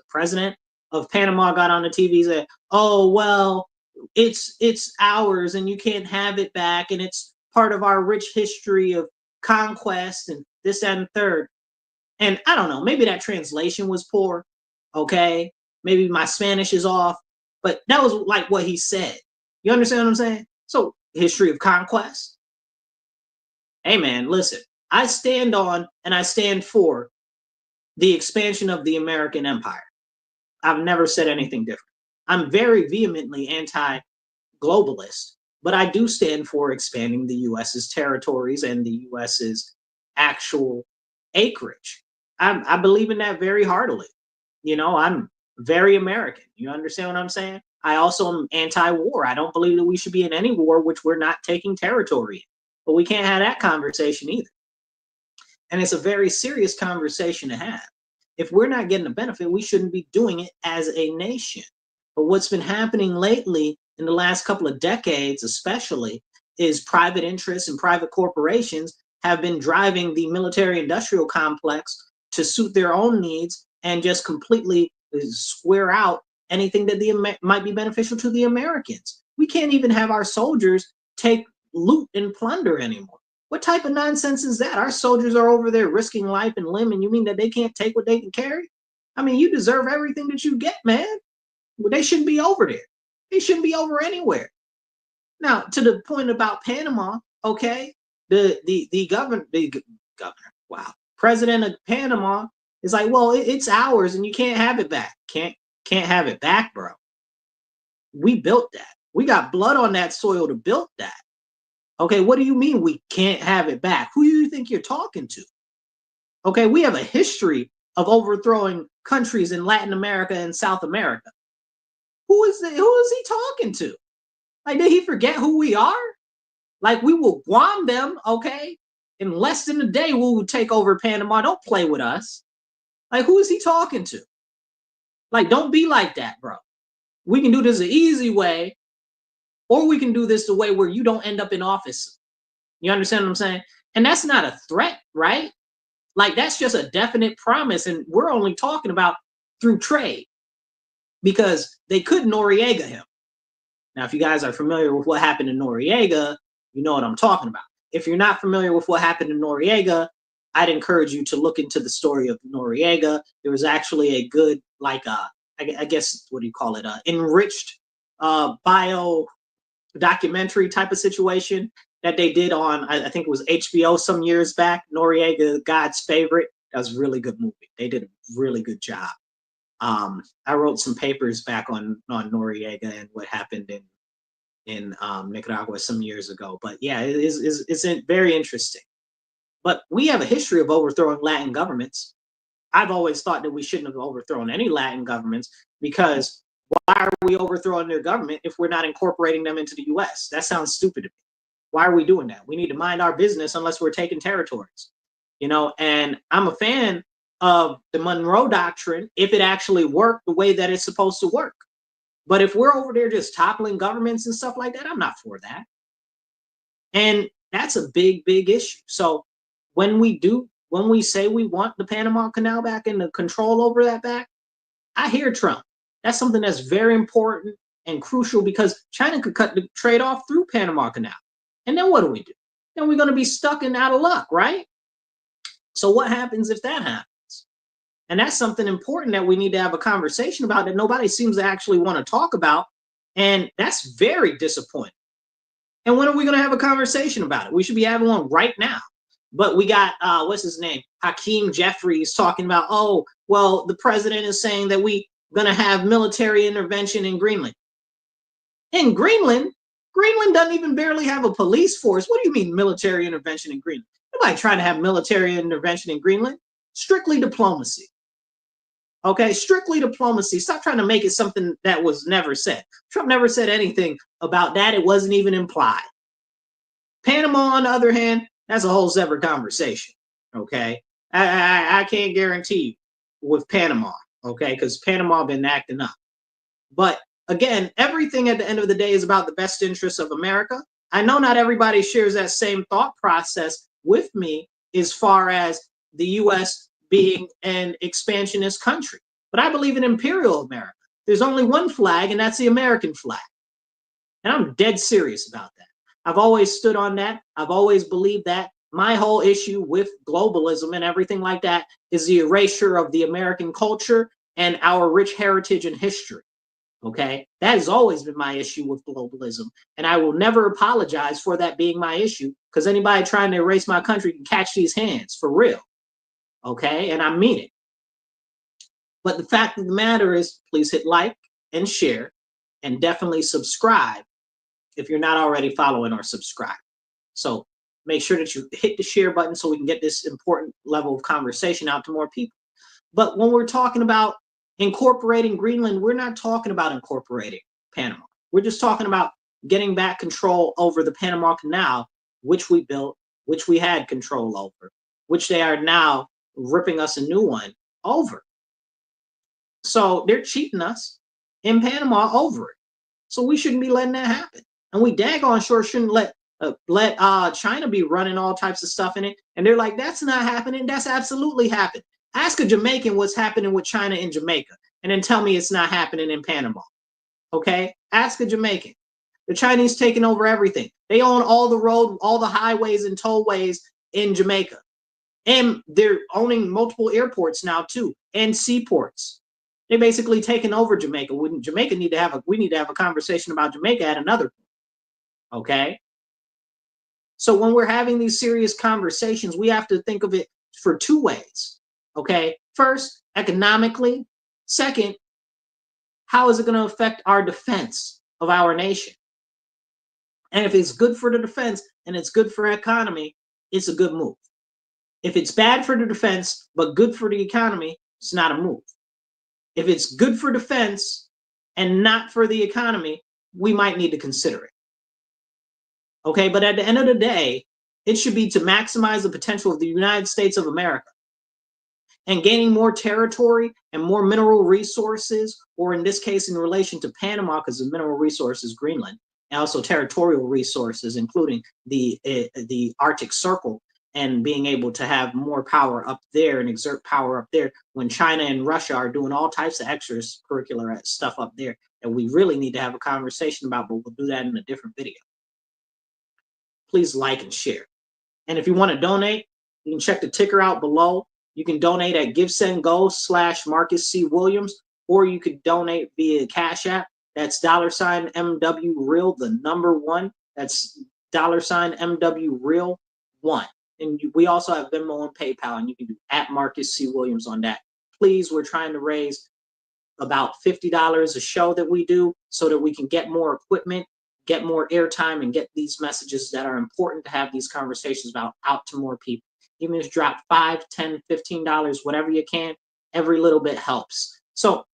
[SPEAKER 1] president of Panama got on the TV and said, oh, well, it's ours and you can't have it back, and it's part of our rich history of conquest and this, that, and third. And I don't know, maybe that translation was poor. Okay. Maybe my Spanish is off, but that was like what he said. You understand what I'm saying? So, history of conquest. Hey, man, listen, I stand on and I stand for the expansion of the American empire. I've never said anything different. I'm very vehemently anti-globalist, but I do stand for expanding the U.S.'s territories and the U.S.'s actual acreage. I believe in that very heartily. You know, I'm very American. You understand what I'm saying? I also am anti-war. I don't believe that we should be in any war which we're not taking territory in. But we can't have that conversation either. And it's a very serious conversation to have. If we're not getting the benefit, we shouldn't be doing it as a nation. But what's been happening lately in the last couple of decades, especially, is private interests and private corporations have been driving the military-industrial complex to suit their own needs and just completely square out anything that might be beneficial to the Americans. We can't even have our soldiers take loot and plunder anymore. What type of nonsense is that? Our soldiers are over there risking life and limb, and you mean that they can't take what they can carry? I mean, you deserve everything that you get, man. Well, they shouldn't be over there. They shouldn't be over anywhere. Now, to the point about Panama, okay, the governor, wow, president of Panama is like, well, it's ours, and you can't have it back. Can't have it back, bro. We built that. We got blood on that soil to build that. Okay, what do you mean we can't have it back? Who do you think you're talking to? Okay, we have a history of overthrowing countries in Latin America and South America. Who is he talking to? Like, did he forget who we are? Like, we will Guam them, okay? In less than a day, we will take over Panama. Don't play with us. Like, who is he talking to? Like, don't be like that, bro. We can do this the easy way, or we can do this the way where you don't end up in office. You understand what I'm saying? And that's not a threat, right? Like, that's just a definite promise. And we're only talking about through trade, because they could Noriega him. Now, if you guys are familiar with what happened in Noriega, you know what I'm talking about. If you're not familiar with what happened in Noriega, I'd encourage you to look into the story of Noriega. There was actually a good, like, I guess, what do you call it? Enriched bio documentary type of situation that they did on, I think it was HBO some years back. Noriega, God's Favorite. That was a really good movie. They did a really good job. I wrote some papers back on Noriega and what happened in Nicaragua some years ago. But yeah, it's very interesting. But we have a history of overthrowing Latin governments. I've always thought that we shouldn't have overthrown any Latin governments, because why are we overthrowing their government if we're not incorporating them into the U.S.? That sounds stupid to me. Why are we doing that? We need to mind our business unless we're taking territories, you know. And I'm a fan of the Monroe Doctrine if it actually worked the way that it's supposed to work. But if we're over there just toppling governments and stuff like that, I'm not for that. And that's a big, big issue. So when we say we want the Panama Canal back and the control over that back, I hear Trump. That's something that's very important and crucial, because China could cut the trade off through Panama Canal. And then what do? Then we're going to be stuck and out of luck, right? So what happens if that happens? And that's something important that we need to have a conversation about that nobody seems to actually want to talk about. And that's very disappointing. And when are we going to have a conversation about it? We should be having one right now. But we got, what's his name? Hakeem Jeffries talking about, oh, well, the president is saying that we're going to have military intervention in Greenland. In Greenland? Greenland doesn't even barely have a police force. What do you mean military intervention in Greenland? Nobody trying to have military intervention in Greenland. Strictly diplomacy. Okay, strictly diplomacy. Stop trying to make it something that was never said. Trump never said anything about that. It wasn't even implied. Panama, on the other hand, that's a whole separate conversation. Okay, I can't guarantee with Panama. Okay, because Panama been acting up. But again, everything at the end of the day is about the best interests of America. I know not everybody shares that same thought process with me as far as the U.S. being an expansionist country. But I believe in imperial America. There's only one flag, and that's the American flag. And I'm dead serious about that. I've always stood on that. I've always believed that. My whole issue with globalism and everything like that is the erasure of the American culture and our rich heritage and history. Okay, that has always been my issue with globalism, and I will never apologize for that being my issue, because anybody trying to erase my country can catch these hands for real. Okay, and I mean it. But the fact of the matter is, please hit like and share, and definitely subscribe if you're not already following or subscribed. So make sure that you hit the share button so we can get this important level of conversation out to more people. But when we're talking about incorporating Greenland, we're not talking about incorporating Panama. We're just talking about getting back control over the Panama Canal, which we built, which we had control over, which they are now ripping us a new one over. So they're cheating us in Panama over it. So we shouldn't be letting that happen. And we daggone sure shouldn't let China be running all types of stuff in it. And they're like, that's not happening. That's absolutely happening. Ask a Jamaican what's happening with China in Jamaica, and then tell me it's not happening in Panama. Okay? Ask a Jamaican. The Chinese taking over everything. They own all the road, all the highways and tollways in Jamaica. And they're owning multiple airports now too, and seaports. They're basically taking over Jamaica. We need to have a conversation about Jamaica at another point. Okay? So when we're having these serious conversations, we have to think of it for two ways. Okay? First, economically. Second, how is it going to affect our defense of our nation? And if it's good for the defense and it's good for economy, it's a good move. If it's bad for the defense but good for the economy, it's not a move. If it's good for defense and not for the economy, we might need to consider it. Okay, but at the end of the day, it should be to maximize the potential of the United States of America. And gaining more territory and more mineral resources, or in this case, in relation to Panama, because the mineral resource is Greenland, and also territorial resources, including the Arctic Circle, and being able to have more power up there and exert power up there when China and Russia are doing all types of extracurricular stuff up there that we really need to have a conversation about, but we'll do that in a different video. Please like and share. And if you want to donate, you can check the ticker out below. You can donate at GiveSendGo/Marcus C. Williams, or you could donate via Cash App. That's $MW Real, the number one. That's $MW Real 1. And we also have Venmo and PayPal, and you can do at Marcus C. Williams on that. Please, we're trying to raise about $50 a show that we do so that we can get more equipment, get more airtime, and get these messages that are important to have these conversations about out to more people. Even if you drop $5, $10, $15, whatever you can, every little bit helps. So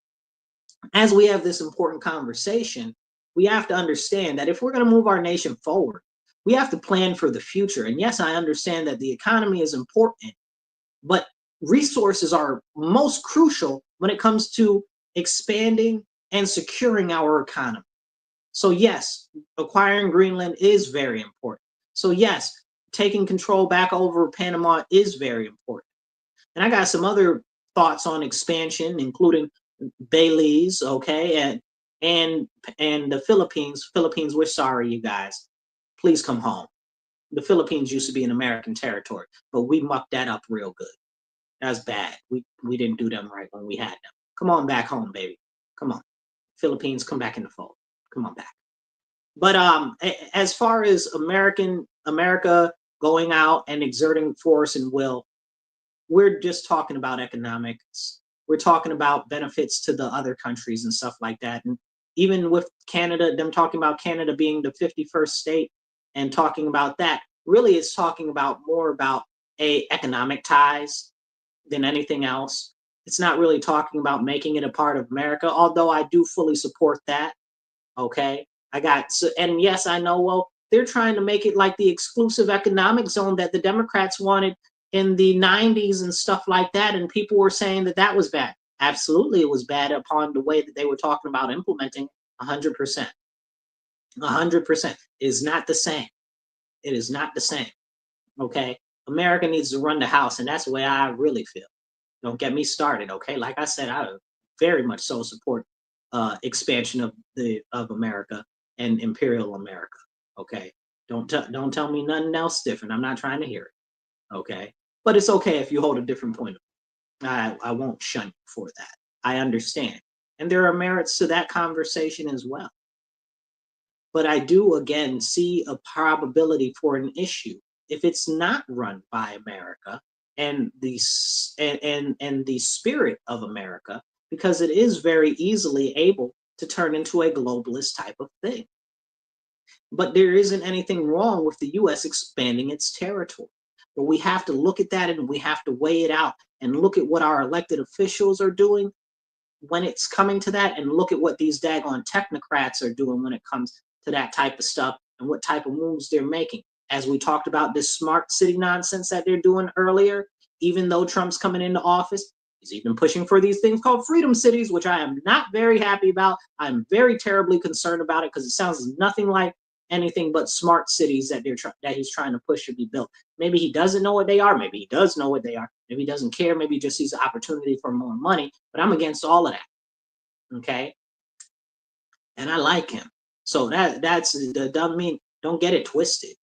[SPEAKER 1] as we have this important conversation, we have to understand that if we're going to move our nation forward, we have to plan for the future. And yes, I understand that the economy is important, but resources are most crucial when it comes to expanding and securing our economy. So yes, acquiring Greenland is very important. So yes, taking control back over Panama is very important. And I got some other thoughts on expansion, including Belize, okay, and the Philippines. Philippines, we're sorry, you guys. Please come home. The Philippines used to be an American territory, but we mucked that up real good. That's bad. We didn't do them right when we had them. Come on back home, baby. Come on. Philippines, come back in the fold. Come on back. But as far as America going out and exerting force and will, we're just talking about economics. We're talking about benefits to the other countries and stuff like that. And even with Canada, them talking about Canada being the 51st state and talking about that, really it's talking about more about economic ties than anything else. It's not really talking about making it a part of America, although I do fully support that. Okay. And yes, I know, well, they're trying to make it like the exclusive economic zone that the Democrats wanted in the 90s and stuff like that. And people were saying that that was bad. Absolutely, it was bad upon the way that they were talking about implementing 100%. 100% is not the same. It is not the same. Okay. America needs to run the house. And that's the way I really feel. Don't get me started. Okay. Like I said, I very much so support expansion of America and imperial America. Okay. Don't tell me nothing else different. I'm not trying to hear it. Okay, but it's okay if you hold a different point of view. I won't shun you for that. I understand, and there are merits to that conversation as well. But I do again see a probability for an issue if it's not run by America and the spirit of America, because it is very easily able to turn into a globalist type of thing. But there isn't anything wrong with the U.S. expanding its territory. But we have to look at that and we have to weigh it out and look at what our elected officials are doing when it's coming to that, and look at what these daggone technocrats are doing when it comes to that type of stuff and what type of moves they're making. As we talked about this smart city nonsense that they're doing earlier, even though Trump's coming into office, he's even pushing for these things called freedom cities, which I am not very happy about. I'm very terribly concerned about it because it sounds nothing like anything but smart cities that he's trying to push to be built. Maybe he doesn't know what they are. Maybe he does know what they are. Maybe he doesn't care. Maybe he just sees an opportunity for more money. But I'm against all of that. Okay, and I like him. So that's doesn't mean, don't get it twisted.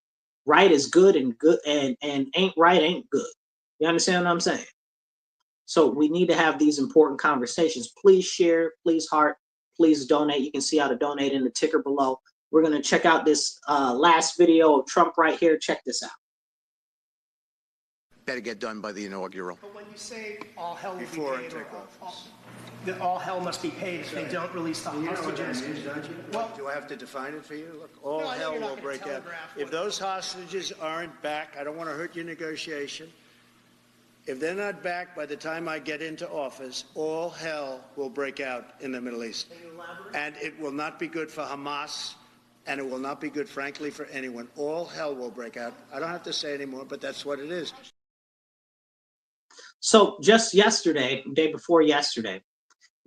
[SPEAKER 1] Right is good and ain't right ain't good. You understand what I'm saying? So we need to have these important conversations. Please share, please heart, please donate. You can see how to donate in the ticker below. We're going to check out this last video of Trump right here. Check this out.
[SPEAKER 14] Better get done by the inaugural.
[SPEAKER 15] But when you say all hell will be paid, that all hell must be paid if they don't release the hostages.
[SPEAKER 4] Well, do I have to define it for you? Look, all hell will break out. If those hostages aren't back, I don't want to hurt your negotiation. If they're not back by the time I get into office, all hell will break out in the Middle East. And it will not be good for Hamas, and it will not be good, frankly, for anyone. All hell will break out. I don't have to say anymore, but that's what it is.
[SPEAKER 1] So just yesterday, day before yesterday,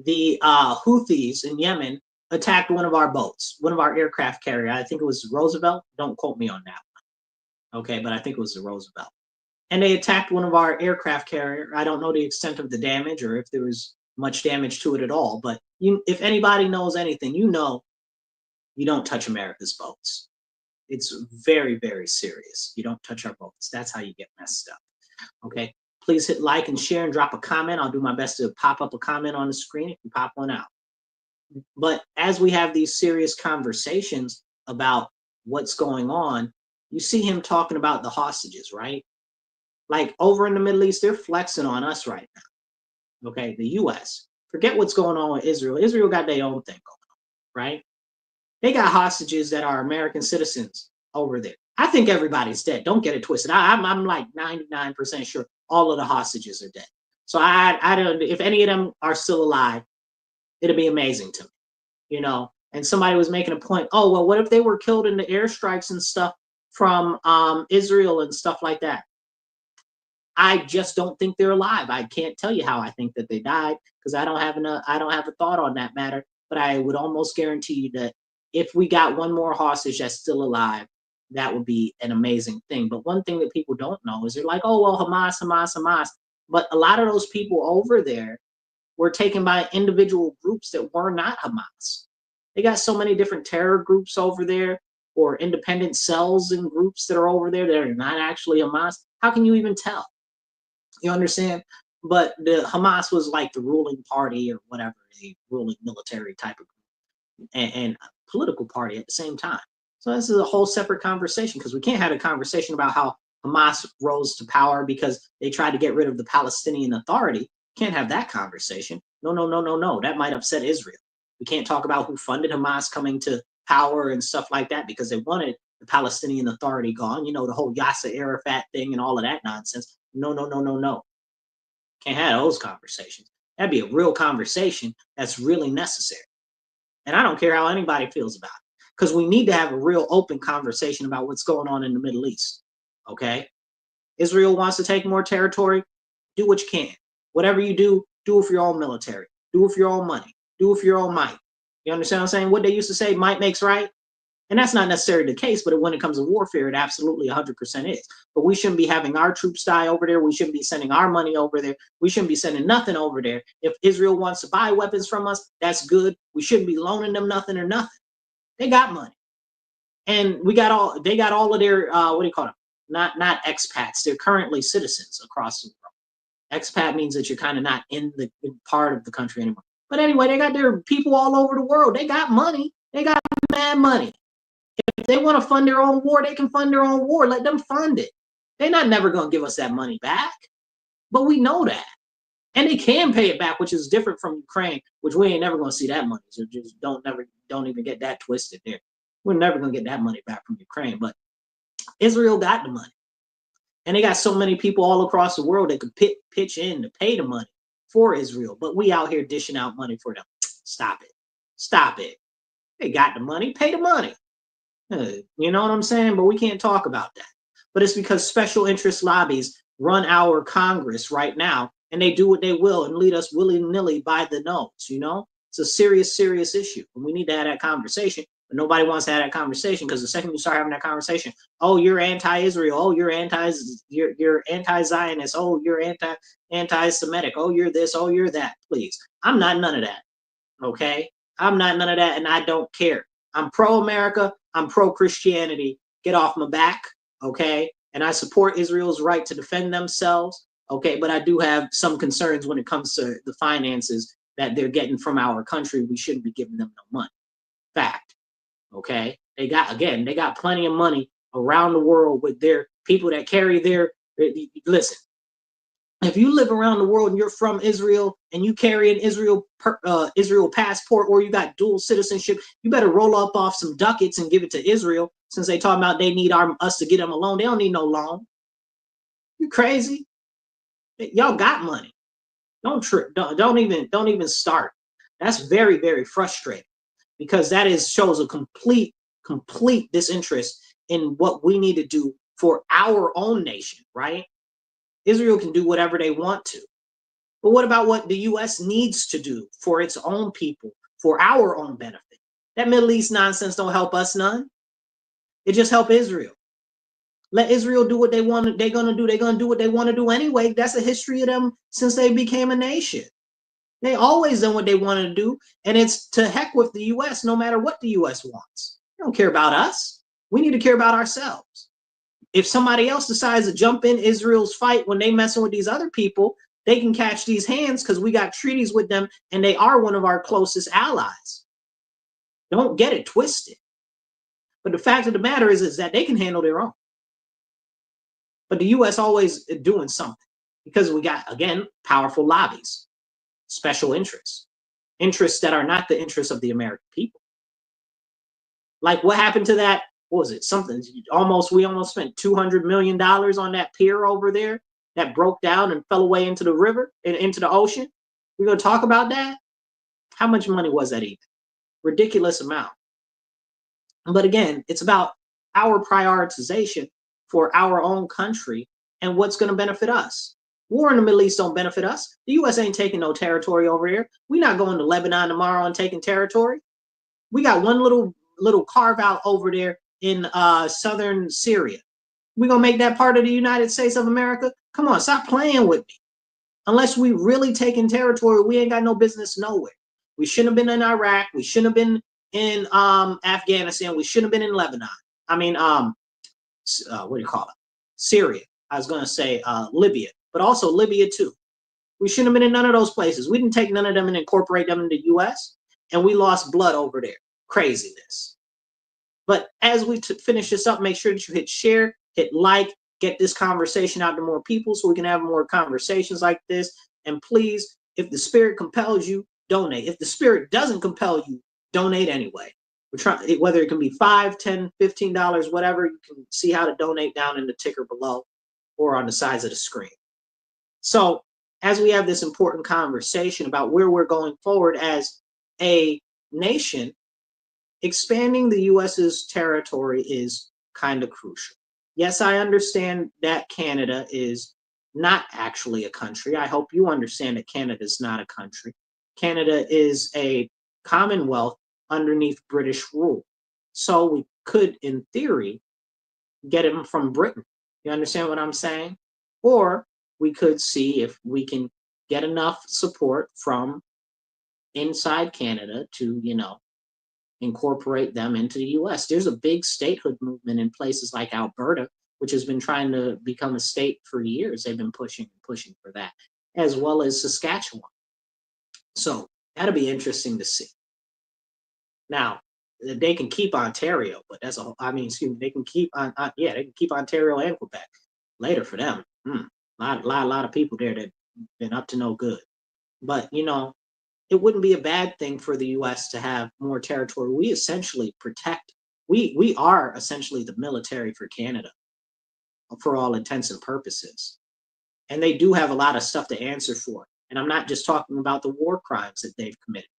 [SPEAKER 1] the Houthis in Yemen attacked one of our boats, one of our aircraft carrier. I think it was Roosevelt. Don't quote me on that one. Okay, but I think it was the Roosevelt. And they attacked one of our aircraft carrier. I don't know the extent of the damage or if there was much damage to it at all. But if anybody knows anything, you know you don't touch America's boats. It's very, very serious. You don't touch our boats. That's how you get messed up. Okay. Please hit like and share and drop a comment. I'll do my best to pop up a comment on the screen if you pop one out. But as we have these serious conversations about what's going on, you see him talking about the hostages, right? Like over in the Middle East, they're flexing on us right now. Okay, the U.S. Forget what's going on with Israel. Israel got their own thing going on, right? They got hostages that are American citizens over there. I think everybody's dead. Don't get it twisted. I'm like 99% sure all of the hostages are dead. So I don't. If any of them are still alive, it'd be amazing to me, you know. And somebody was making a point. Oh well, what if they were killed in the airstrikes and stuff from Israel and stuff like that? I just don't think they're alive. I can't tell you how I think that they died because I don't have a thought on that matter. But I would almost guarantee you that if we got one more hostage that's still alive, that would be an amazing thing. But one thing that people don't know is they're like, oh, well, Hamas. But a lot of those people over there were taken by individual groups that were not Hamas. They got so many different terror groups over there or independent cells and groups that are over there that are not actually Hamas. How can you even tell? You understand? But the Hamas was like the ruling party or whatever, the ruling military type of group and political party at the same time. So this is a whole separate conversation because we can't have a conversation about how Hamas rose to power because they tried to get rid of the Palestinian Authority. Can't have that conversation. No. That might upset Israel. We can't talk about who funded Hamas coming to power and stuff like that because they wanted the Palestinian Authority gone. You know, the whole Yasser Arafat thing and all of that nonsense. No. Can't have those conversations. That'd be a real conversation that's really necessary. And I don't care how anybody feels about it. Because we need to have a real open conversation about what's going on in the Middle East, okay? Israel wants to take more territory. Do what you can. Whatever you do it for your own military. Do it for your own money. Do it for your own might. You understand what I'm saying? What they used to say, might makes right. And that's not necessarily the case, but when it comes to warfare, it absolutely 100% is. But we shouldn't be having our troops die over there. We shouldn't be sending our money over there. We shouldn't be sending nothing over there. If Israel wants to buy weapons from us, that's good. We shouldn't be loaning them nothing or nothing. They got money. And they got all of their what do you call them? Not expats. They're currently citizens across the world. Expat means that you're kind of not in part of the country anymore. But anyway, they got their people all over the world. They got money. They got mad money. If they want to fund their own war, they can fund their own war. Let them fund it. They're not never going to give us that money back. But we know that. And they can pay it back, which is different from Ukraine, which we ain't never going to see that money. So just don't even get that twisted there. We're never going to get that money back from Ukraine. But Israel got the money. And they got so many people all across the world that could pitch in to pay the money for Israel. But we out here dishing out money for them. Stop it. Stop it. They got the money. Pay the money. You know what I'm saying? But we can't talk about that. But it's because special interest lobbies run our Congress right now, and they do what they will and lead us willy-nilly by the nose, you know? It's a serious, serious issue. And we need to have that conversation. But nobody wants to have that conversation because the second you start having that conversation, oh, you're anti-Israel. Oh, you're anti-Zionist. Oh, you're anti-Semitic. Oh, you're this. Oh, you're that. Please. I'm not none of that. Okay? I'm not none of that, and I don't care. I'm pro-America. I'm pro-Christianity. Get off my back. Okay? And I support Israel's right to defend themselves. Okay? But I do have some concerns when it comes to the finances that they're getting from our country. We shouldn't be giving them no money. Fact. Okay? They got plenty of money around the world with their people that carry their, listen, if you live around the world and you're from Israel and you carry an Israel passport or you got dual citizenship, you better roll up off some ducats and give it to Israel since they talking about they need us to get them a loan. They don't need no loan. You crazy? Y'all got money. Don't even start. That's very, very frustrating because that shows a complete disinterest in what we need to do for our own nation, right? Israel can do whatever they want to. But what about what the U.S. needs to do for its own people, for our own benefit? That Middle East nonsense don't help us none. It just help Israel. Let Israel do what they want. They're going to do. They're going to do what they want to do anyway. That's the history of them since they became a nation. They always done what they wanted to do. And it's to heck with the U.S. no matter what the U.S. wants. They don't care about us. We need to care about ourselves. If somebody else decides to jump in Israel's fight when they messing with these other people, they can catch these hands because we got treaties with them and they are one of our closest allies. Don't get it twisted. But the fact of the matter is that they can handle their own. But the U.S. always doing something because we got, again, powerful lobbies, special interests that are not the interests of the American people. Like what happened to that? What was it? We almost spent $200 million on that pier over there that broke down and fell away into the river and into the ocean. We're going to talk about that? How much money was that even? Ridiculous amount. But again, it's about our prioritization for our own country and what's going to benefit us. War in the Middle East don't benefit us. The U.S. ain't taking no territory over here. We're not going to Lebanon tomorrow and taking territory. We got one little carve out over there in southern Syria. We're going to make that part of the United States of America? Come on, stop playing with me. Unless we really taking territory, we ain't got no business nowhere. We shouldn't have been in Iraq. We shouldn't have been in Afghanistan. We shouldn't have been in Lebanon. I mean, what do you call it? Syria. I was going to say Libya, but also Libya too. We shouldn't have been in none of those places. We didn't take none of them and incorporate them in the U.S., and we lost blood over there. Craziness. But as we finish this up, make sure that you hit share, hit like, get this conversation out to more people so we can have more conversations like this. And please, if the spirit compels you, donate. If the spirit doesn't compel you, donate anyway. We're trying, whether it can be $5, $10, $15, whatever, you can see how to donate down in the ticker below or on the sides of the screen. So as we have this important conversation about where we're going forward as a nation, expanding the U.S.'s territory is kind of crucial. Yes, I understand that Canada is not actually a country. I hope you understand that Canada is not a country. Canada is a commonwealth underneath British rule. So we could, in theory, get them from Britain. You understand what I'm saying? Or we could see if we can get enough support from inside Canada to, incorporate them into the U.S. There's a big statehood movement in places like Alberta, which has been trying to become a state for years. They've been pushing for that, as well as Saskatchewan. So that'll be interesting to see. Now, they can keep Ontario, but that's a, I mean, excuse me, they can keep on, yeah, they can keep Ontario and Quebec later for them. Lot of people there that been up to no good. But, you know, it wouldn't be a bad thing for the U.S. to have more territory. We essentially protect, we are essentially the military for Canada for all intents and purposes. And they do have a lot of stuff to answer for. And I'm not just talking about the war crimes that they've committed.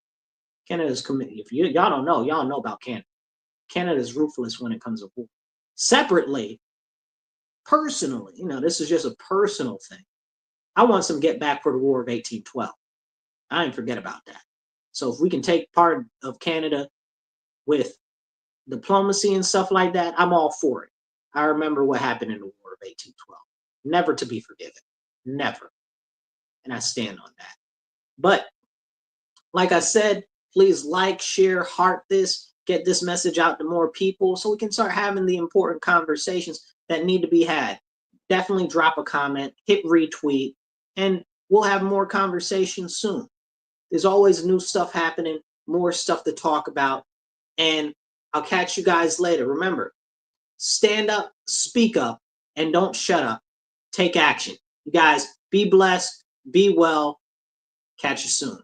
[SPEAKER 1] Canada's committed, if y'all don't know, y'all know about Canada. Canada's ruthless when it comes to war. Separately, personally, you know, this is just a personal thing. I want some get back for the War of 1812. I didn't forget about that. So if we can take part of Canada with diplomacy and stuff like that, I'm all for it. I remember what happened in the War of 1812. Never to be forgiven. Never. And I stand on that. But like I said, please like, share, heart this, get this message out to more people so we can start having the important conversations that need to be had. Definitely drop a comment, hit retweet, and we'll have more conversations soon. There's always new stuff happening, more stuff to talk about, and I'll catch you guys later. Remember, stand up, speak up, and don't shut up. Take action. You guys, be blessed, be well. Catch you soon.